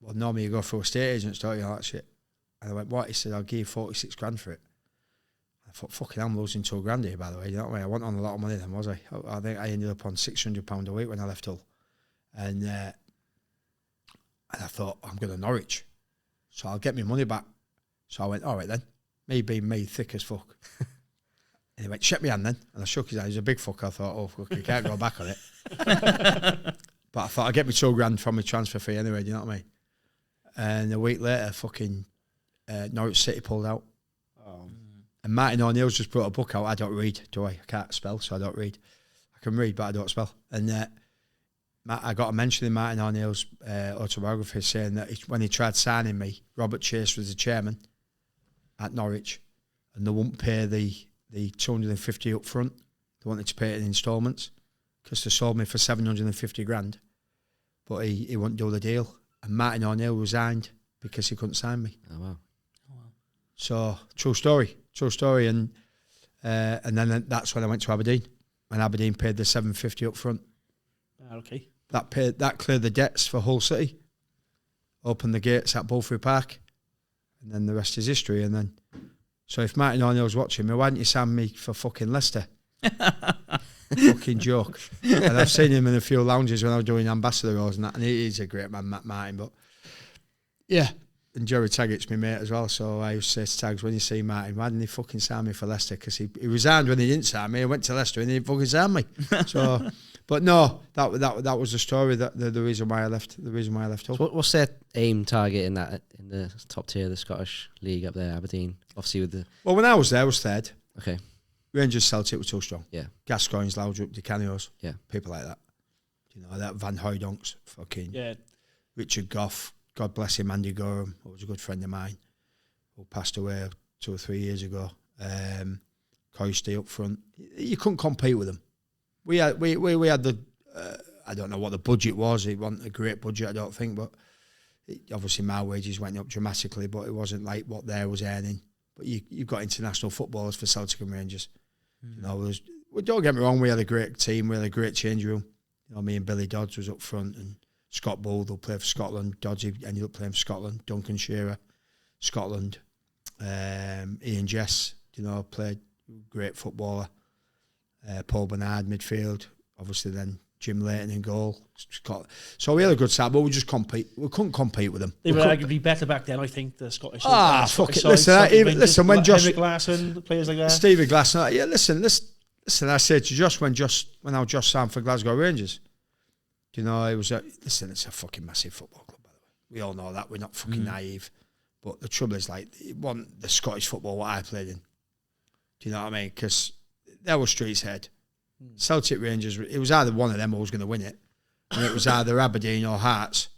Well, normally you go through estate agents, don't you, all that shit. And I went, what? He said, I'll give you 46 grand for it. I thought, fucking, I'm losing 2 grand here, by the way. You know what I mean? I wasn't on a lot of money then, was I? I think I ended up on £600 a week when I left Hull. And I thought, I'm going to Norwich. So I'll get my money back. So I went, all right then. Me being me, thick as fuck. And he went, shake my hand then. And I shook his hand. He was a big fuck. I thought, oh, fuck, you can't go back on it. But I thought, I'd get me 2 grand from my transfer fee anyway, do you know what I mean? And a week later, fucking Norwich City pulled out. Oh. And Martin O'Neill's just brought a book out. I don't read, do I? I can't spell, so I don't read. I can read, but I don't spell. And I got a mention in Martin O'Neill's autobiography saying that when he tried signing me, Robert Chase was the chairman at Norwich, and they wouldn't pay the 250 up front. They wanted to pay it in instalments because they sold me for 750 grand, but he wouldn't do the deal. And Martin O'Neill resigned because he couldn't sign me. Oh, wow. So, true story. And then that's when I went to Aberdeen, and Aberdeen paid the 750 up front. Okay. That cleared the debts for Hull City, opened the gates at Bulfrey Park, and then the rest is history. And then, so if Martin O'Neill's watching me, why didn't you sign me for fucking Leicester? Fucking joke. And I've seen him in a few lounges when I was doing ambassador roles and that, and he's a great man, Matt Martin. But yeah, and Jerry Taggart's my mate as well. So I used to say to Tags, when you see Martin, why didn't he fucking sign me for Leicester? Because he resigned when he didn't sign me. He went to Leicester and he didn't fucking sign me. So, but no, that was the story. That the reason why I left. The reason why I left Hull. So what's their aim target in the top tier of the Scottish League up there, Aberdeen? Obviously with the. Well, when I was there, I was third. Okay. Rangers, Celtic were too strong. Yeah. Gascoigne's, Loudrup, De Canios. Yeah. People like that. You know, that Van Hooijdonks, fucking. Yeah. Richard Goff, God bless him, Andy Gorham, who was a good friend of mine, who passed away 2 or 3 years ago. Coisty up front. You couldn't compete with them. We had the, I don't know what the budget was. It wasn't a great budget, I don't think, but obviously my wages went up dramatically, but it wasn't like what they was earning. But you've got international footballers for Celtic and Rangers. You know, don't get me wrong, we had a great team, we had a great change room. You know, me and Billy Dodds was up front, and Scott Bull, who played for Scotland. Dodds ended up playing for Scotland. Duncan Shearer, Scotland. Ian Jess, you know, played great footballer. Paul Bernard, midfield. Obviously then Jim Leighton in goal. So we had a good side, but we couldn't compete with them. They were arguably better back then, I think, the Scottish. Fuck it. Listen, when Josh... Henrik Larsson, players like that. Stevie Glasson. Yeah, listen, I said to Josh when Josh signed for Glasgow Rangers, you know, it was it's a fucking massive football club, by the way. We all know that. We're not fucking naive. But the trouble is, like, it wasn't the Scottish football what I played in. Do you know what I mean? Because they were streets head. Celtic Rangers, it was either one of them who was going to win it, and it was either Aberdeen or Hearts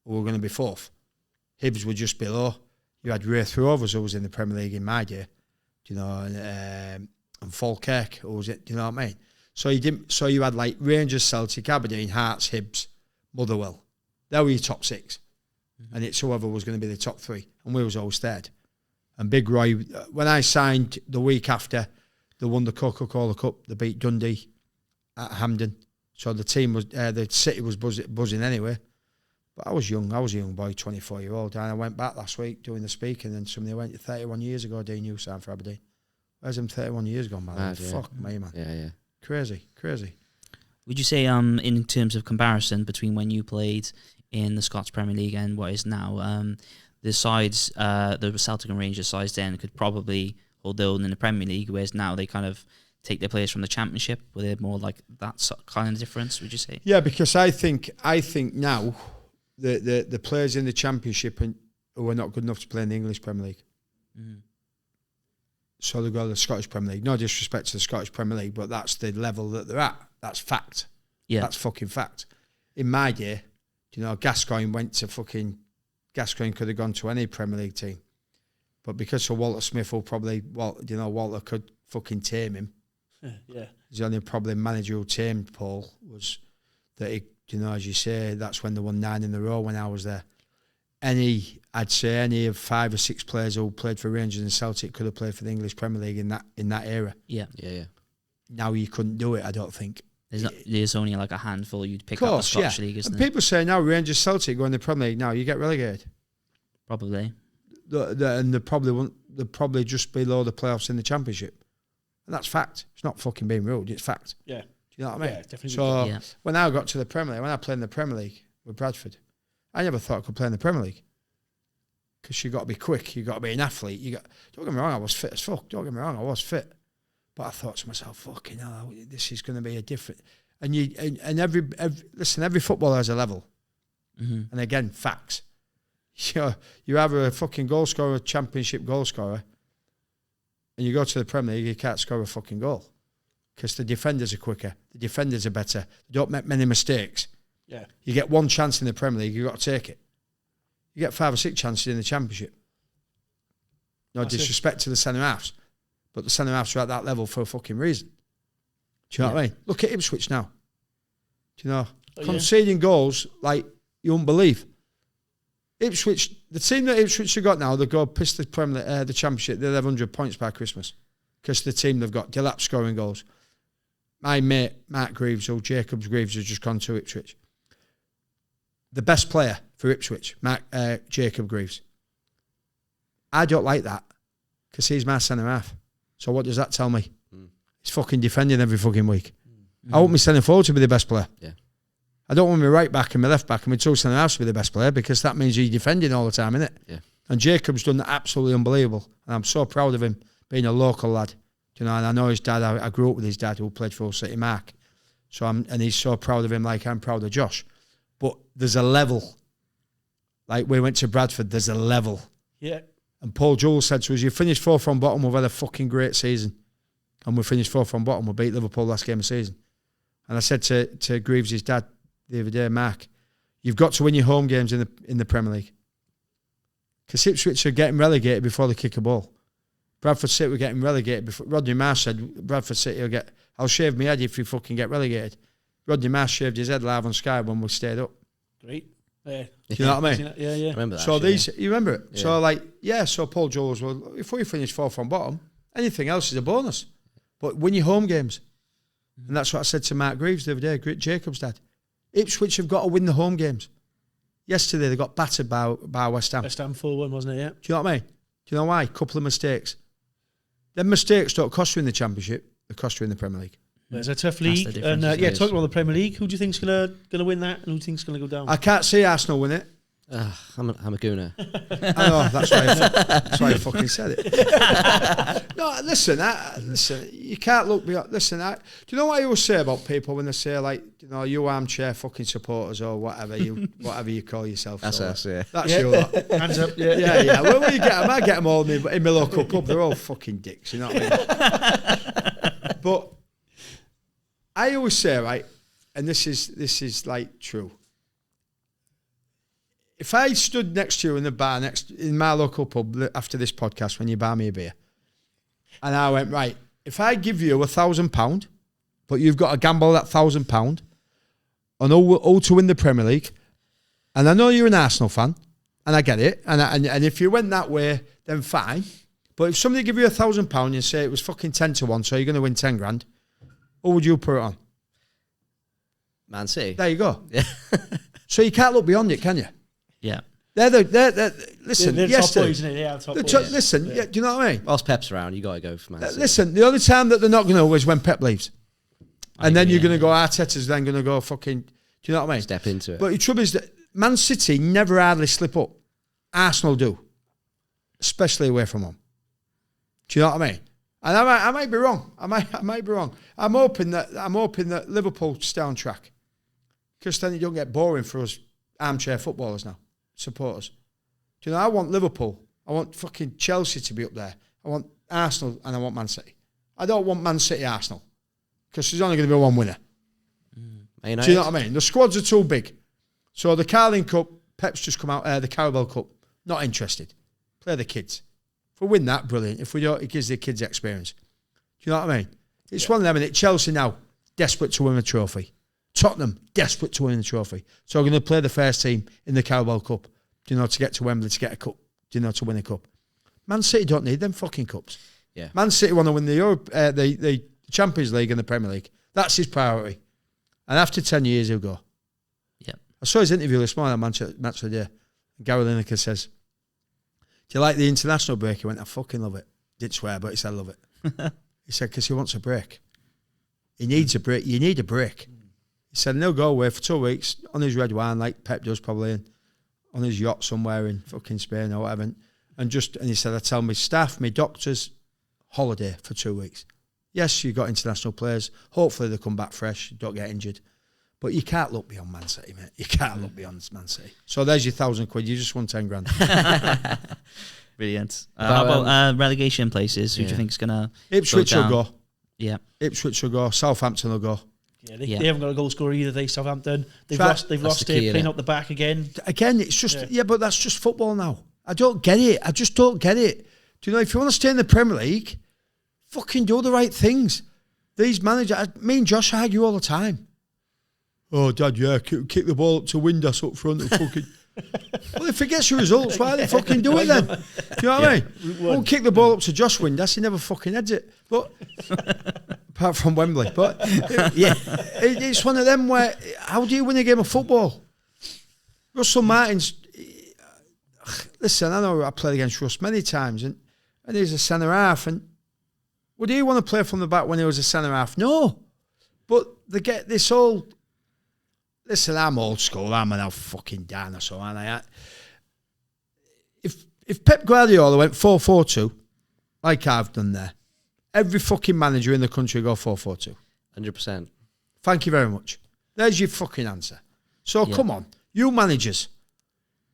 who were going to be fourth. Hibs were just below. You had Raith Rovers, who was in the Premier League in my day, you know, and Falkirk, who was it? Do you know what I mean? So you had like Rangers, Celtic, Aberdeen, Hearts, Hibs, Motherwell. They were your top six, and it's whoever was going to be the top three, and we was always third. And Big Roy, when I signed the week after. They won the Coca-Cola Cup. They beat Dundee at Hampden. So the team was, the city was buzzing anyway. But I was young. I was a young boy, 24-year-old. And I went back last week doing the speaking, and somebody went 31 years ago, Dean, you signed for Aberdeen. Where's them 31 years gone, man? Mad, yeah. Fuck me, man. Yeah. Crazy. Would you say, in terms of comparison between when you played in the Scots Premier League and what is now, the sides, the Celtic and Rangers sides then could probably hold their own in the Premier League, whereas now they kind of take their players from the Championship? Were they more like that kind of difference, would you say? Yeah, because I think now the players in the Championship who are not good enough to play in the English Premier League. Mm. So they go to the Scottish Premier League. No disrespect to the Scottish Premier League, but that's the level that they're at. That's fact. Yeah. That's fucking fact. In my day, Gascoigne could have gone to any Premier League team. But because of Walter Smith, Walter could fucking tame him. Yeah. The only probably manager who tamed Paul was that he, as you say, that's when they won 9 in a row when I was there. I'd say any of 5 or 6 players who played for Rangers and Celtic could have played for the English Premier League in that era. Yeah. Now you couldn't do it, I don't think. There's only like a handful you'd pick up the Scottish League, isn't and there? people say now Rangers Celtic go in the Premier League now, you get relegated. Probably. And they're probably just below the playoffs in the Championship. And that's fact. It's not fucking being rude, it's fact. Yeah. Do you know what I mean? Yeah, definitely. So when I got to the Premier League, when I played in the Premier League with Bradford, I never thought I could play in the Premier League. Because you got to be quick, you got to be an athlete. Don't get me wrong, I was fit as fuck. Don't get me wrong, I was fit. But I thought to myself, fucking hell, this is going to be a different. And every footballer has a level. Mm-hmm. And again, facts. You're either a fucking goal scorer, Championship goal scorer, and you go to the Premier League, you can't score a fucking goal because the defenders are quicker, the defenders are better, they don't make many mistakes. Yeah, you get one chance in the Premier League, you've got to take it. You get 5 or 6 chances in the Championship. No disrespect to the centre halves, but the centre halves are at that level for a fucking reason. Do you know what I mean? Look at Ipswich now. Do you know conceding goals like you won't believe. Ipswich, the team that Ipswich have got now, they go piss the Championship. They'll have 100 points by Christmas because the team they've got, Delap scoring goals. My mate Mark Greaves, or Jacobs Greaves, has just gone to Ipswich. The best player for Ipswich, Jacob Greaves. I don't like that because he's my centre half. So what does that tell me? He's fucking defending every fucking week. I want my centre forward to be the best player. Yeah. I don't want my right back and my left back and my 2 centre halves to be the best player because that means he's defending all the time, innit? Yeah. And Jacob's done that absolutely unbelievable. And I'm so proud of him being a local lad. And I know his dad, I grew up with his dad who played for Hull City, Mark. And he's so proud of him like I'm proud of Josh. But there's a level. Like we went to Bradford, there's a level. Yeah. And Paul Jewell said to us, you finished 4th from bottom, we've had a fucking great season. And we finished 4th from bottom, we beat Liverpool last game of the season. And I said to Greaves' dad the other day, Mark, you've got to win your home games in the Premier League. Because Ipswich are getting relegated before they kick a ball. Bradford City were getting relegated before. Rodney Marsh said Bradford City will I'll shave my head if you fucking get relegated. Rodney Marsh shaved his head live on Sky when we stayed up. Great. Yeah. Do you know what I mean? Yeah. I remember that. So actually, you remember it? Yeah. So Paul Joel was, well, if we finish 4th from bottom, anything else is a bonus. But win your home games. And that's what I said to Mark Greaves the other day, Jacob's dad. Ipswich have got to win the home games. Yesterday they got battered by West Ham. West Ham 4-1, wasn't it? Yeah. Do you know what I mean? Do you know why? Couple of mistakes. Them mistakes don't cost you in the Championship, they cost you in the Premier League. It's a tough league. And talking about the Premier League, who do you think's gonna win that and who do you think's gonna go down? I can't see Arsenal win it. I'm a gooner. I know, that's why I fucking said it. No, listen, you can't look beyond. Listen, do you know what I always say about people when they say, like, you armchair fucking supporters or whatever you call yourself? That's us, yeah. That's you lot. Hands up, yeah. Yeah. Well, where you get them? I get them all in my local pub. They're all fucking dicks, you know what I mean? But I always say, right, and this is like true. If I stood next to you in the bar in my local pub after this podcast when you buy me a beer, and I went, right, if I give you £1,000, but you've got to gamble that £1,000 on all to win the Premier League, and I know you're an Arsenal fan, and I get it, and if you went that way, then fine. But if somebody give you £1,000 and say it was fucking 10-1, so you're going to win 10 grand, what would you put it on? Man City. There you go. Yeah. So you can't look beyond it, can you? Yeah. Listen, They're yes, top boys, isn't it? They are top boys. listen, yeah, do you know what I mean? Whilst Pep's around, you got to go for Man City. Listen, the only time that they're not going to is when Pep leaves. And then agree, you're going to yeah. go, Arteta's then going to go fucking, do you know what I mean? Step into it. But the trouble is that Man City never hardly slip up. Arsenal do. Especially away from home. Do you know what I mean? And I might be wrong. I might be wrong. I'm hoping that Liverpool stay on track. Because then it don't get boring for us armchair footballers now, supporters. Do you know, I want Liverpool. I want fucking Chelsea to be up there. I want Arsenal and I want Man City. I don't want Man City Arsenal. Because there's only going to be one winner. Do you know what I mean? The squads are too big. So the Carling Cup, Pep's just come out, the Carabao Cup, not interested. Play the kids. If we win that, brilliant. If we don't, it gives the kids experience. Do you know what I mean? It's one of them, and Chelsea now, desperate to win a trophy. Tottenham, desperate to win the trophy. So we're going to play the first team in the Carabao Cup, do you know, to get to Wembley, to get a cup, do you know, to win a cup. Man City don't need them fucking cups. Yeah. Man City want to win the Champions League and the Premier League. That's his priority. And after 10 years, he'll go. Yeah. I saw his interview this morning on Match of the Day. Gary Lineker says, do you like the international break? He went, I fucking love it. Didn't swear, but he said, I love it. He said, because he wants a break. He needs a break. You need a break. He said, and he'll go away for 2 weeks on his red wine, like Pep does probably, and on his yacht somewhere in fucking Spain or whatever. And he said, I tell my staff, my doctors, holiday for 2 weeks. Yes, you've got international players. Hopefully they come back fresh, don't get injured. But you can't look beyond Man City, mate. You can't look beyond Man City. So there's your £1,000. You just won 10 grand. Brilliant. How about relegation places? Who do you think is going to Ipswich will go. Yeah. Ipswich will go. Southampton will go. Yeah, they haven't got a goal scorer either. They Southampton. They've lost the key, it, playing up the back again. Again, it's just but that's just football now. I don't get it. I just don't get it. Do you know, if you want to stay in the Premier League, fucking do the right things. These managers, me and Josh argue all the time. Oh, Dad, yeah, kick the ball up to Windas up front and fucking. Well, if it gets the results, why they fucking do it then? Do you know what I mean? Won't kick the ball up to Josh Windas, he never fucking heads it. But apart from Wembley, but it's one of them where how do you win a game of football? Russell Martin's. Listen, I know I played against Russ many times, and he's a centre half. And would he want to play from the back when he was a centre half? No, but they get this all. Listen, I'm old school. I'm an old fucking dinosaur, aren't I? If Pep Guardiola went 4-4-2, like I've done there, every fucking manager in the country would go 4-4-2. 100%. Thank you very much. There's your fucking answer. So come on, you managers.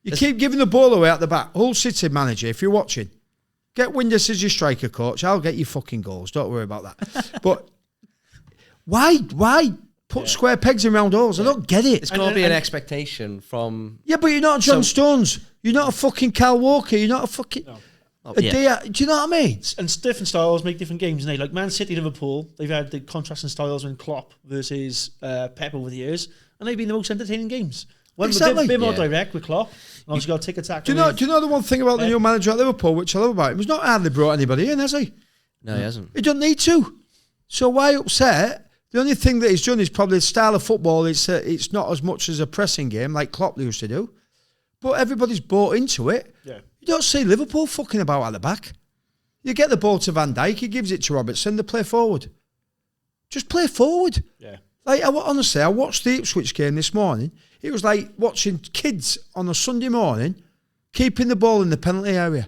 You keep giving the ball away at the back. Hull City manager, if you're watching, get Windas as your striker coach. I'll get you fucking goals. Don't worry about that. But why put square pegs in round holes? I don't get it. It's got to be an expectation from... Yeah, but you're not John Stones. You're not a fucking Kyle Walker. You're not a fucking... No. Do you know what I mean? And different styles make different games, don't they? Like Man City, Liverpool, they've had the contrasting styles when Klopp versus Pep over the years, and they've been the most entertaining games. One exactly. a bit more direct with Klopp. Obviously got tick-attack. Do you know the one thing about the new manager at Liverpool, which I love about him? He's not hardly brought anybody in, has he? No, he hasn't. He doesn't need to. So why upset? The only thing that he's done is probably the style of football. It's not as much as a pressing game like Klopp used to do. But everybody's bought into it. Yeah. You don't see Liverpool fucking about at the back. You get the ball to Van Dijk, he gives it to Robertson, they play forward. Just play forward. Yeah. Like, honestly, I watched the Ipswich game this morning. It was like watching kids on a Sunday morning keeping the ball in the penalty area.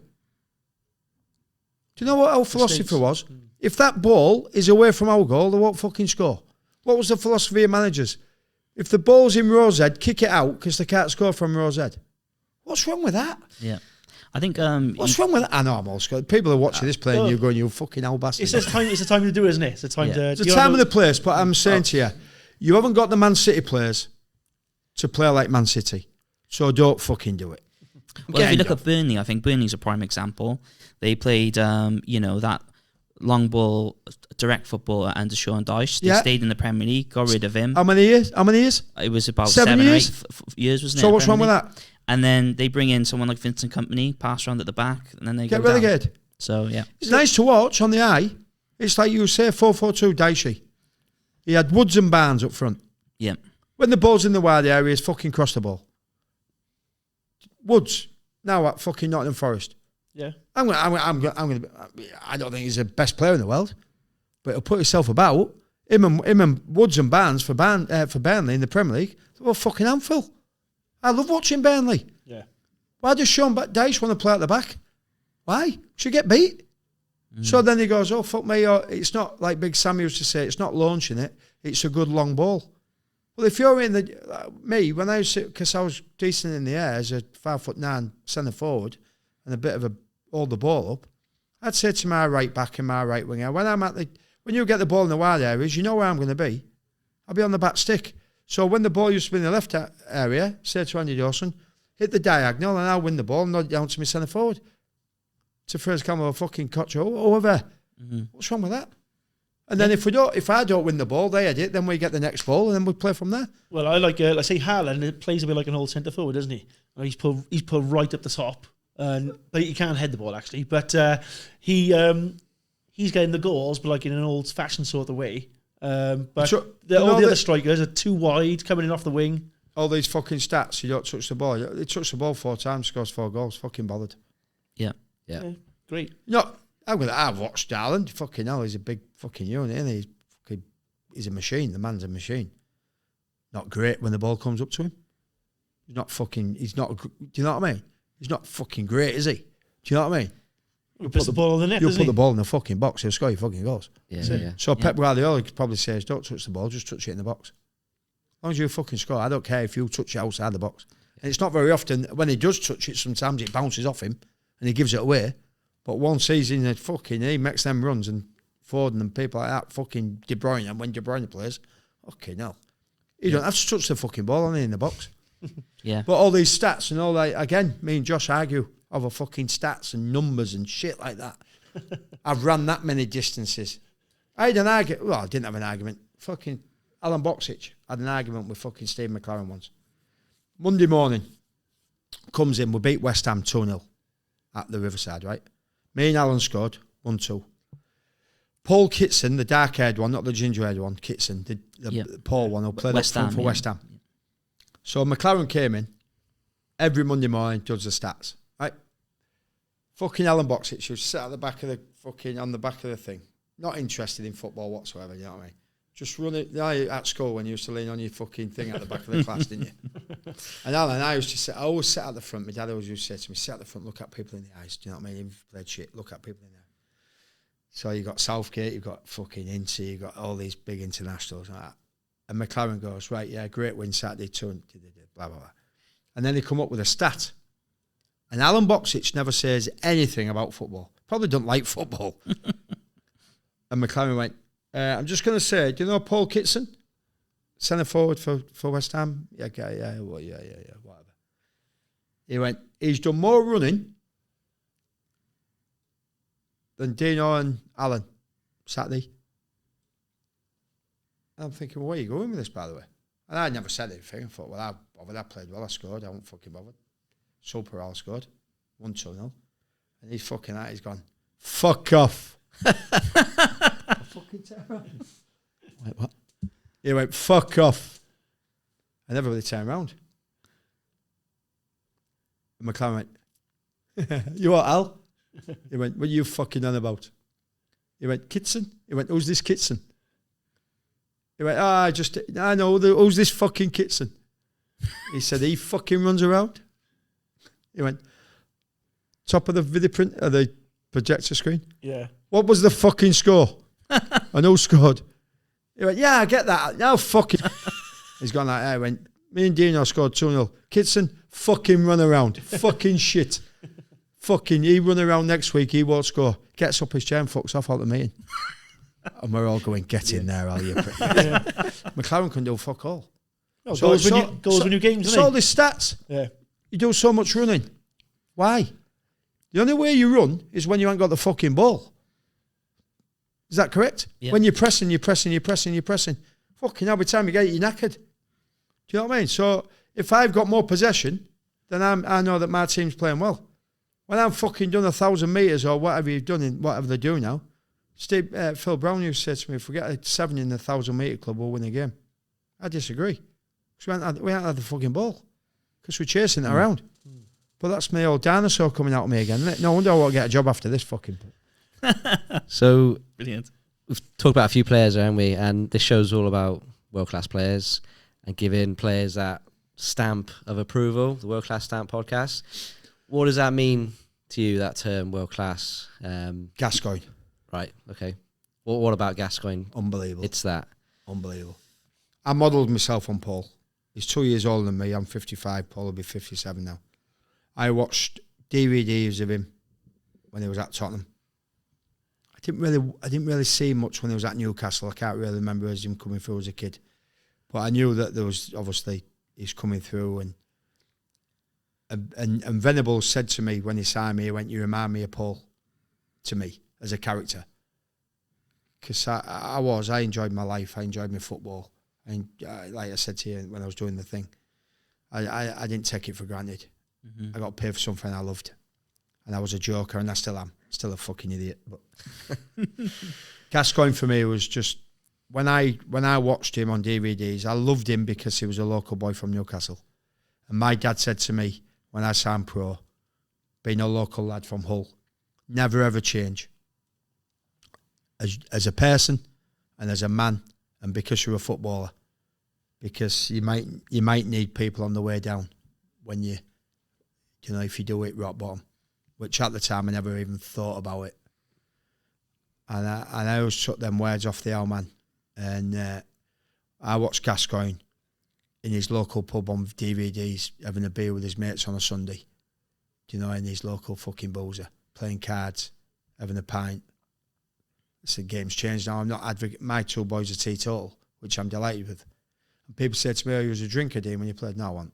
Do you know what our philosophy was? If that ball is away from our goal, they won't fucking score. What was the philosophy of managers? If the ball's in Rose Head, kick it out because they can't score from Rose Head. What's wrong with that? Yeah. I think... what's wrong with that? I know I'm old school. People are watching this playing, you're going, you fucking old bastard. It's the time to do it, isn't it? It's the time to... It's the time and the place, but I'm saying to you, you haven't got the Man City players to play like Man City. So don't fucking do it. Well, if you look at Burnley, I think Burnley's a prime example. They played, that long ball, direct football under Sean Dyche. They stayed in the Premier League, got rid of him. How many years? It was about 7 years? or 8 years, wasn't it? So what's wrong with that? And then they bring in someone like Vincent Kompany, pass around at the back, and then they get go relegated. Down. So, yeah. It's nice to watch on the eye. It's like you say 4-4-2 Dyche. He had Woods and Barnes up front. Yeah. When the ball's in the wide areas, fucking cross the ball. Woods, now at fucking Nottingham Forest. Yeah. I don't think he's the best player in the world, but he'll put himself about. Him and Woods and Barnes for Burnley in the Premier League, they were fucking handful. I love watching Burnley. Yeah. Why does Sean Dyche want to play at the back? Why? Should get beat. So then he goes, oh, fuck me. It's not like Big Sam used to say, it's not launching it, it's a good long ball. Well, if you're in me, when I was, because I was decent in the air as a 5'9" centre forward and a bit of hold the ball up, I'd say to my right back and my right winger, when you get the ball in the wide areas, you know where I'm going to be. I'll be on the back stick. So when the ball used to be in the left area, say to Andy Dawson, hit the diagonal and I'll win the ball and nod down to my centre forward. To first come with a fucking Koch over there. What's wrong with that? And then if I don't win the ball, they had it, then we get the next ball and then we play from there. Well, I like, let's say Haaland, it plays a bit like an old centre forward, doesn't he? He's put right up the top. But he can't head the ball, actually. But he's getting the goals, but like in an old-fashioned sort of way. But all the other strikers are too wide, coming in off the wing. All these fucking stats, you don't touch the ball. He touched the ball 4 times, scores 4 goals. Fucking bothered. Yeah. Yeah. Great. No, I've watched Haaland. Fucking hell, he's a big fucking unit, isn't he? He's a machine. The man's a machine. Not great when the ball comes up to him. Do you know what I mean? He's not fucking great, is he? Do you know what I mean? He puts the ball on the net, You'll put the ball in the fucking box, he'll score your fucking goals. Yeah. So Pep Guardiola probably says, don't touch the ball, just touch it in the box. As long as you fucking score, I don't care if you touch it outside the box. And it's not very often, when he does touch it, sometimes it bounces off him and he gives it away. But once he's in he makes them runs and Foden and people like that, fucking De Bruyne, and when De Bruyne plays, okay, no. You don't have to touch the fucking ball only in the box. Yeah. But all these stats and all that, again, me and Josh argue over fucking stats and numbers and shit like that. I've ran that many distances. I had an argument, well, I didn't have an argument. Fucking Alan Boxic had an argument with fucking Steve McLaren once. Monday morning, comes in, we beat West Ham 2-0 at the Riverside, right? Me and Alan scored, 1-2. Paul Kitson, the dark-haired one, not the ginger-haired one, Kitson, the Paul one, who played up front for West Ham. So McLaren came in, every Monday morning, does the stats, right? Fucking Alan Boxic, who sat at the back of on the back of the thing. Not interested in football whatsoever, you know what I mean? Just run it. At school when you used to lean on your fucking thing at the back of the class, didn't you? And Alan, I always sit at the front. My dad always used to say to me, sit at the front, look at people in the eyes. Do you know what I mean? Even if you played shit, look at people in the eyes. So you got Southgate, you've got fucking Ince, you've got all these big internationals like that. And McLaren goes, right, yeah, great win Saturday, 2 blah, blah, blah. And then they come up with a stat. And Alan Boxic never says anything about football. Probably don't like football. And McLaren went, I'm just going to say, do you know Paul Kitson? Centre forward for West Ham? Yeah, whatever. He went, he's done more running than Dino and Alan Saturday. And I'm thinking, where are you going with this, by the way? And I never said anything. I thought, well, I played well, I scored, I won't fucking bother. Super all scored, 1-2-0. And he's fucking out, he's gone, fuck off. Fucking turn around. Wait, what? He went, fuck off. And everybody turned around. And McLaren went, you what, Al? He went, what are you fucking on about? He went, Kitson? He went, who's this Kitson? He went, I know, who's this fucking Kitson? He said, he fucking runs around. He went, top of the video print, the projector screen? Yeah. What was the fucking score? And who scored? He went, yeah, I get that. Now fucking. He's gone like that. He went, me and Dino scored 2-0. Kitson, fucking run around. Fucking shit. Fucking, he run around next week, he won't score. Gets up his chair and fucks off out the meeting. And we're all going, get in there, Al, you prick. McLaren can do fuck all. Oh, goals when you games, it's all these stats. Yeah. You do so much running. Why? The only way you run is when you ain't got the fucking ball. Is that correct? Yeah. When you're pressing. Fucking every time you get it, you're knackered. Do you know what I mean? So if I've got more possession, then I know that my team's playing well. When I'm fucking done 1,000 metres or whatever you've done in whatever they do now, Phil Brown used to say to me, if we get a 7 in the 1,000 metre club, we'll win the game. I disagree. because we hadn't had the fucking ball because we're chasing it around. But that's my old dinosaur coming out of me again, isn't it? No wonder I won't get a job after this fucking. So Brilliant. we've talked about a few players, haven't we? And this show's all about world-class players and giving players that stamp of approval, the world-class stamp podcast. What does that mean to you, that term, world-class? Gascoigne. Right, okay. What about Gascoigne? Unbelievable. It's that. Unbelievable. I modelled myself on Paul. He's 2 years older than me. I'm 55. Paul will be 57 now. I watched DVDs of him when he was at Tottenham. I didn't really see much when he was at Newcastle. I can't really remember as him coming through as a kid. But I knew that there was obviously he's coming through and Venables said to me when he signed me, he went, "You remind me of Paul," to me as a character. Because I enjoyed my life, I enjoyed my football. And like I said to you when I was doing the thing, I didn't take it for granted. Mm-hmm. I got paid for something I loved. And I was a joker, and I still am. Still a fucking idiot. But Gascoigne for me was just, when I watched him on DVDs, I loved him because he was a local boy from Newcastle. And my dad said to me when I signed pro, being a local lad from Hull, never ever change. As a person and as a man, and because you're a footballer, because you might need people on the way down when if you do it rock bottom, which at the time I never even thought about it. And I always took them words off the old man. And I watched Gascoigne in his local pub on DVDs, having a beer with his mates on a Sunday, in his local fucking boozer, playing cards, having a pint. The game's changed now. I'm not advocating. My two boys are teetotal, which I'm delighted with. And people say to me, "Oh, you was a drinker, Dean, when you played." No, I wasn't.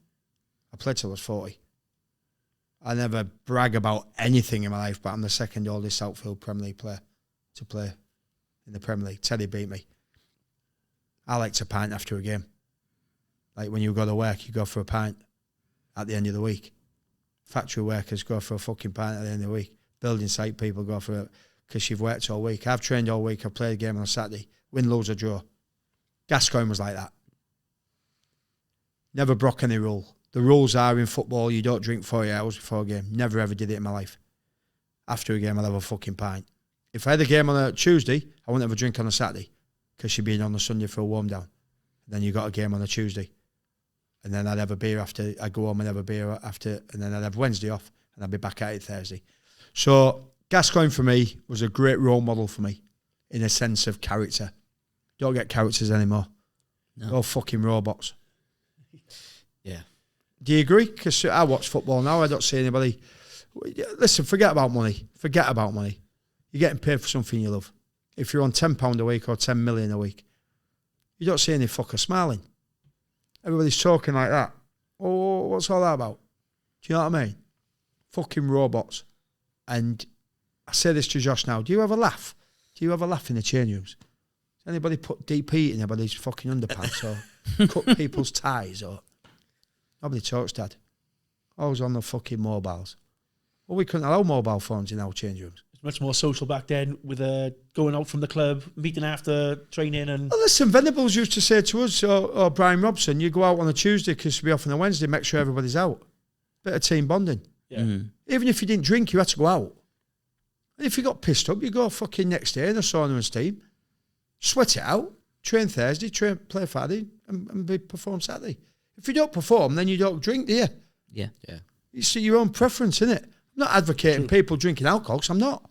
I played till I was 40. I never brag about anything in my life, but I'm the second oldest outfield Premier League player to play in the Premier League. Teddy beat me. I like to pint after a game. Like when you go to work, you go for a pint at the end of the week. Factory workers go for a fucking pint at the end of the week. Building site people go for it because you've worked all week. I've trained all week. I've played a game on a Saturday. Win, lose or draw. Gascoigne was like that. Never broke any rule. The rules are in football, you don't drink 40 hours before a game. Never ever did it in my life. After a game, I'll have a fucking pint. If I had a game on a Tuesday, I wouldn't have a drink on a Saturday because you'd be in on a Sunday for a warm down. And then you got a game on a Tuesday. And then I'd have a beer after. I'd go home and have a beer after. And then I'd have Wednesday off and I'd be back at it Thursday. So Gascoigne for me was a great role model for me in a sense of character. Don't get characters anymore. No. They're all fucking robots. Yeah. Do you agree? Because I watch football now. I don't see anybody. Listen, forget about money. Forget about money. You're getting paid for something you love. If you're on £10 a week or 10 million a week, you don't see any fucker smiling. Everybody's talking like that. Oh, what's all that about? Do you know what I mean? Fucking robots. And I say this to Josh now. Do you ever laugh? Do you ever laugh in the change rooms? Does anybody put deep heat in anybody's fucking underpants or cut people's ties or... Nobody talks, Dad. Always on the fucking mobiles. Well, we couldn't allow mobile phones in our change rooms. It's much more social back then with going out from the club, meeting after training and... Well, listen, Venables used to say to us, or Brian Robson, you go out on a Tuesday because we'll be off on a Wednesday, make sure everybody's out. Bit of team bonding. Yeah. Mm. Even if you didn't drink, you had to go out. And if you got pissed up, you go fucking next day in a sauna and steam. Sweat it out. Train Thursday, play Friday and perform Saturday. If you don't perform, then you don't drink, do you? Yeah. Yeah. It's your own preference, innit? I'm not advocating people drinking alcohol, because I'm not.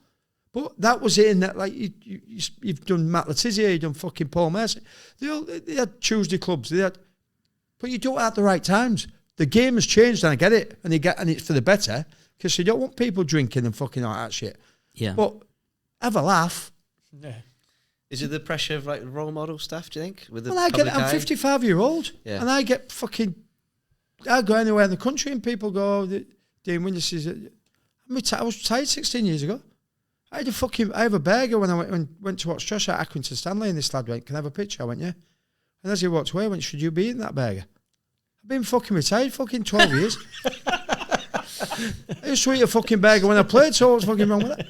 But that was it in that, like, you've done Matt Letizia, you've done fucking Paul Mercer. They had Tuesday clubs, but you do it at the right times. The game has changed, and I get it, and it's for the better, because you don't want people drinking and fucking all that shit. Yeah. But have a laugh. Yeah. Is it the pressure of like role model stuff, do you think? With the Well, I'm eye? 55-year-old, Yeah. and I get I go anywhere in the country and people go, Dean Windas is... I was retired 16 years ago. I have a burger when I went to watch Josh at Accrington Stanley, and this lad went, "Can I have a picture?" I went, "Yeah." And as he walked away, I went, "Should you be eating that burger?" I've been fucking retired 12 years. I used to eat a fucking burger when I played, so what's fucking wrong with that?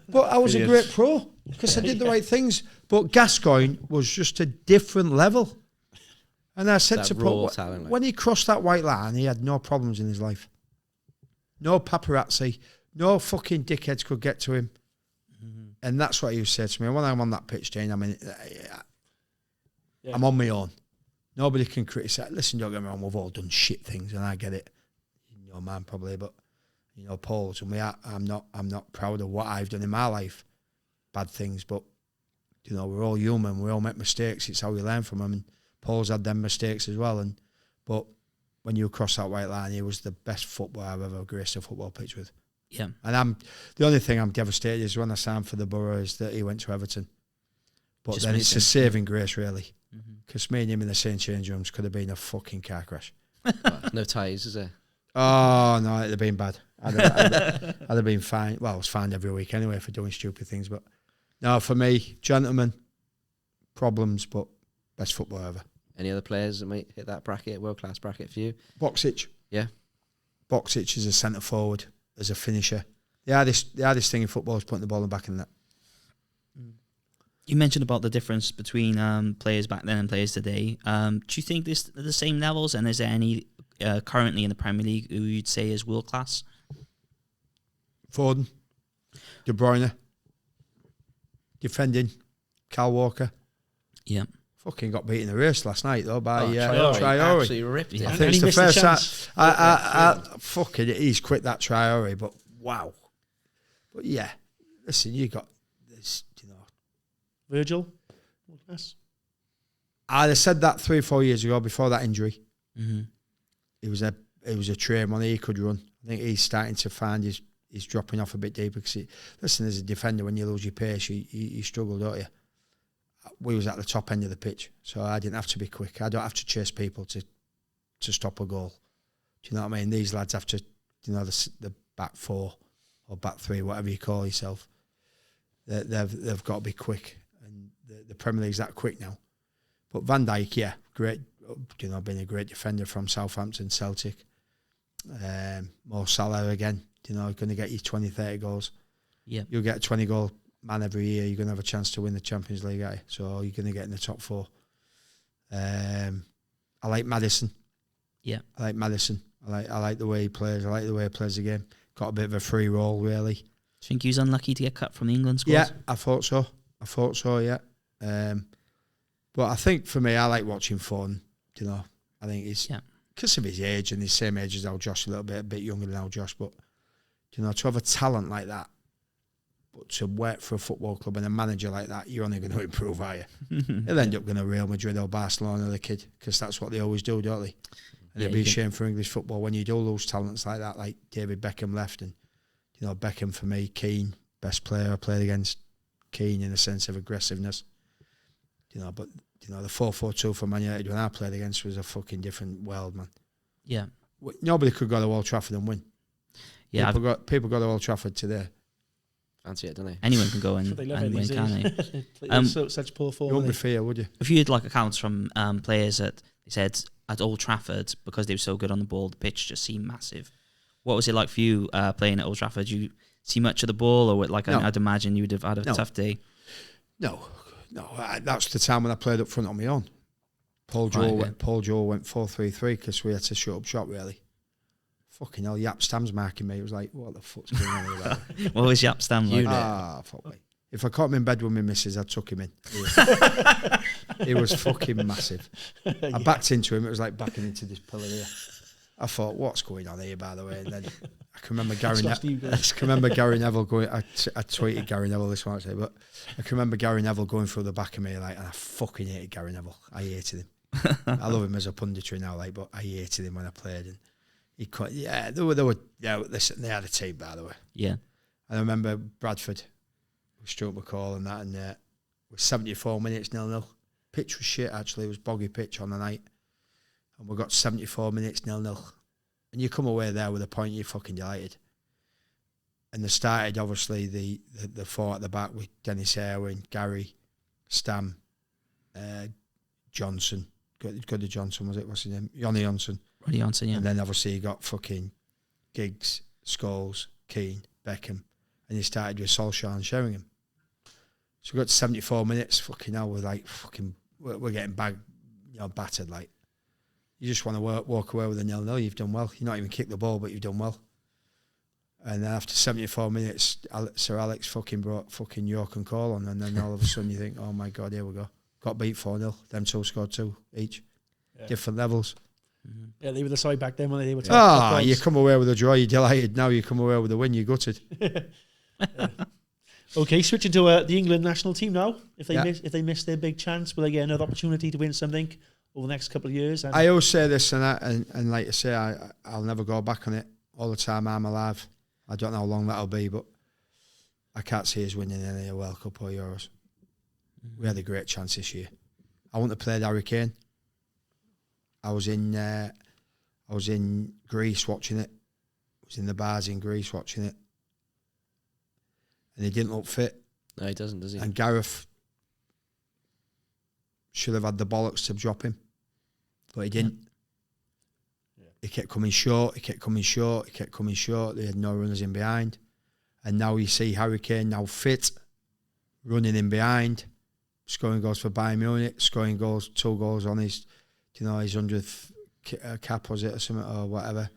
But I was a great pro because I did the right things. But Gascoigne was just a different level. And I said That to raw Paul, talent, like. when he crossed that white line, he had no problems in his life. No paparazzi, no fucking dickheads could get to him. And that's what he would say to me. When I'm on that pitch, Dean, I mean, I'm on my own. Nobody can criticise. Listen, don't get me wrong, we've all done shit things, and I get it. You know, man, probably, but you know, Paul's and I'm not proud of what I've done in my life, bad things, but you know, we're all human. We all make mistakes. It's how we learn from them. And Paul's had them mistakes as well. But when you cross that white line, he was the best footballer I've ever graced a football pitch with. Yeah. And the only thing I'm devastated is when I signed for the Borough is that he went to Everton. But Just then when it's he a did. saving grace, really. Because me and him in the same change rooms could have been a fucking car crash. No ties, is there? Oh, no, it'd have been bad. I'd have been fined. Well, I was fined every week anyway for doing stupid things. But no, for me, gentlemen, problems, but best footballer ever. Any other players that might hit that bracket, world-class bracket for you? Boxic. Yeah. Boxic is a centre forward, as a finisher. The hardest thing in football is putting the ball in the back of the net. You mentioned about the difference between players back then and players today. Do you think this are the same levels? And is there any currently in the Premier League who you'd say is world class? Foden, De Bruyne, defending, Kyle Walker. Yeah. Fucking got beat in the race last night though by Traore. Traore. Absolutely ripped it. Yeah. I And think he it's the missed the first time. chance. I fucking he's quit that Traore, but wow. But yeah, listen, you got this, you know. Virgil. Yes. I'd have said that 3 or 4 years ago before that injury. Mm-hmm. It was a train when he could run. I think he's starting to find he's dropping off a bit deeper because listen, as a defender, when you lose your pace, you struggle, don't you? We was at the top end of the pitch, so I didn't have to be quick. I don't have to chase people to stop a goal. Do you know what I mean? These lads have to, you know, the back four or back three, whatever you call yourself. They've got to be quick, and the Premier League's that quick now. But Van Dijk, yeah, great. You know, been a great defender from Southampton, Celtic. Mo Salah again. You know, going to get you 20, 30 goals. Yeah. You'll get a 20 goal man every year. You're going to have a chance to win the Champions League, aren't you? So you're going to get in the top four. I like Maddison. Yeah. I like Maddison. I like the way he plays. I like the way he plays the game. Got a bit of a free roll, really. Do you think he was unlucky to get cut from the England squad? Yeah, I thought so, yeah. But I think for me, I like watching Foden. You know, I think he's because of his age and his same age as Al Josh, a bit younger than Al Josh. But you know, to have a talent like that, but to work for a football club and a manager like that, you're only going to improve, are you? He'll end up going to Real Madrid or Barcelona, the kid, because that's what they always do, don't they? And it'd be a shame for English football when you do lose talents like that, like David Beckham left, and you know, Beckham for me, Keane, best player I played against, Keane in a sense of aggressiveness. You know, but you know, the 4-4-2 for Man United when I played against was a fucking different world, man. Yeah. Nobody could go to Old Trafford and win. Yeah. People go to Old Trafford today. Fancy it, don't they? Anyone can go and They love win, it these can't days. they? Such poor You form. wouldn't be aren't fair, would you? If you had like accounts from players that they said at Old Trafford, because they were so good on the ball, the pitch just seemed massive. What was it like for you playing at Old Trafford? Did you see much of the ball, or like No. I'd imagine you would have had a No. tough day? No. That's the time when I played up front on my own. Paul Joel went 4-3-3 because we had to shut up shop, really. Fucking hell, Yap Stam's marking me. It was like, what the fuck's going on here? What was Yap Stam like? Fuck me. If I caught him in bed with my missus, I'd tuck him in. He was fucking massive. I backed into him. It was like backing into this pillar here. I thought, what's going on here, by the way? And then I can remember Gary Neville going. I tweeted Gary Neville this one, actually, but I can remember Gary Neville going through the back of me, like, and I fucking hated Gary Neville. I hated him. I love him as a punditry now, like, but I hated him when I played. And he quite, listen, they had a team, by the way. Yeah. And I remember Bradford, we struck McCall and that, and it was 74 minutes 0-0. Pitch was shit, actually. It was boggy pitch on the night. And we got 74 minutes 0-0. And you come away there with a point, you're fucking delighted. And they started, obviously, the four at the back with Dennis Irwin, Gary, Stam, Johnson. Good Johnson, was it? What's his name? Johnny Johnson. Roddy Johnson, yeah. And then, obviously, you got fucking Giggs, Scholes, Keane, Beckham. And you started with Solskjaer and Sheringham. So we got to 74 minutes, fucking hell, we're like, fucking, we're getting battered, like. You just want to walk away with a 0-0. You've done well. You've not even kicked the ball, but you've done well. And then after 74 minutes, Sir Alex fucking brought fucking York and Cole on, and then all of a sudden you think, oh my God, here we go. Got beat 4-0. Them two scored 2 each. Yeah. Different levels. Mm-hmm. Yeah, they were the side back then when they were top. You come away with a draw, you're delighted. Now you come away with a win, you're gutted. Yeah. Okay, switching to the England national team now. If they miss their big chance, will they get another opportunity to win something over the next couple of years? I always say this, and like I say, I'll never go back on it. All the time I'm alive. I don't know how long that'll be, but I can't see us winning any World Cup or Euros. Mm-hmm. We had a great chance this year. I wouldn't have played Harry Kane. I was in Greece watching it. I was in the bars in Greece watching it. And he didn't look fit. No, he doesn't, does he? And Gareth should have had the bollocks to drop him. But he didn't. Yeah. He kept coming short, he kept coming short, he kept coming short. They had no runners in behind. And now you see Harry Kane now fit, running in behind, scoring goals for Bayern Munich, scoring goals, 2 goals on his 100th cap, was it, or something, or whatever.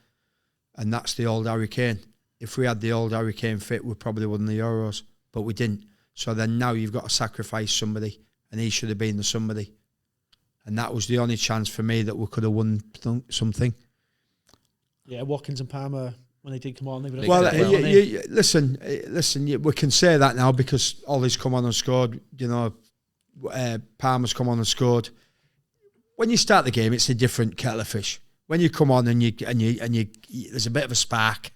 And that's the old Harry Kane. If we had the old Harry Kane fit, we probably won the Euros, but we didn't. So then now you've got to sacrifice somebody, and he should have been the somebody. And that was the only chance for me that we could have won something. Yeah, Watkins and Palmer, when they did come on, they would have... Well, listen, we can say that now because Ollie's come on and scored, Palmer's come on and scored. When you start the game, it's a different kettle of fish. When you come on and you there's a bit of a spark.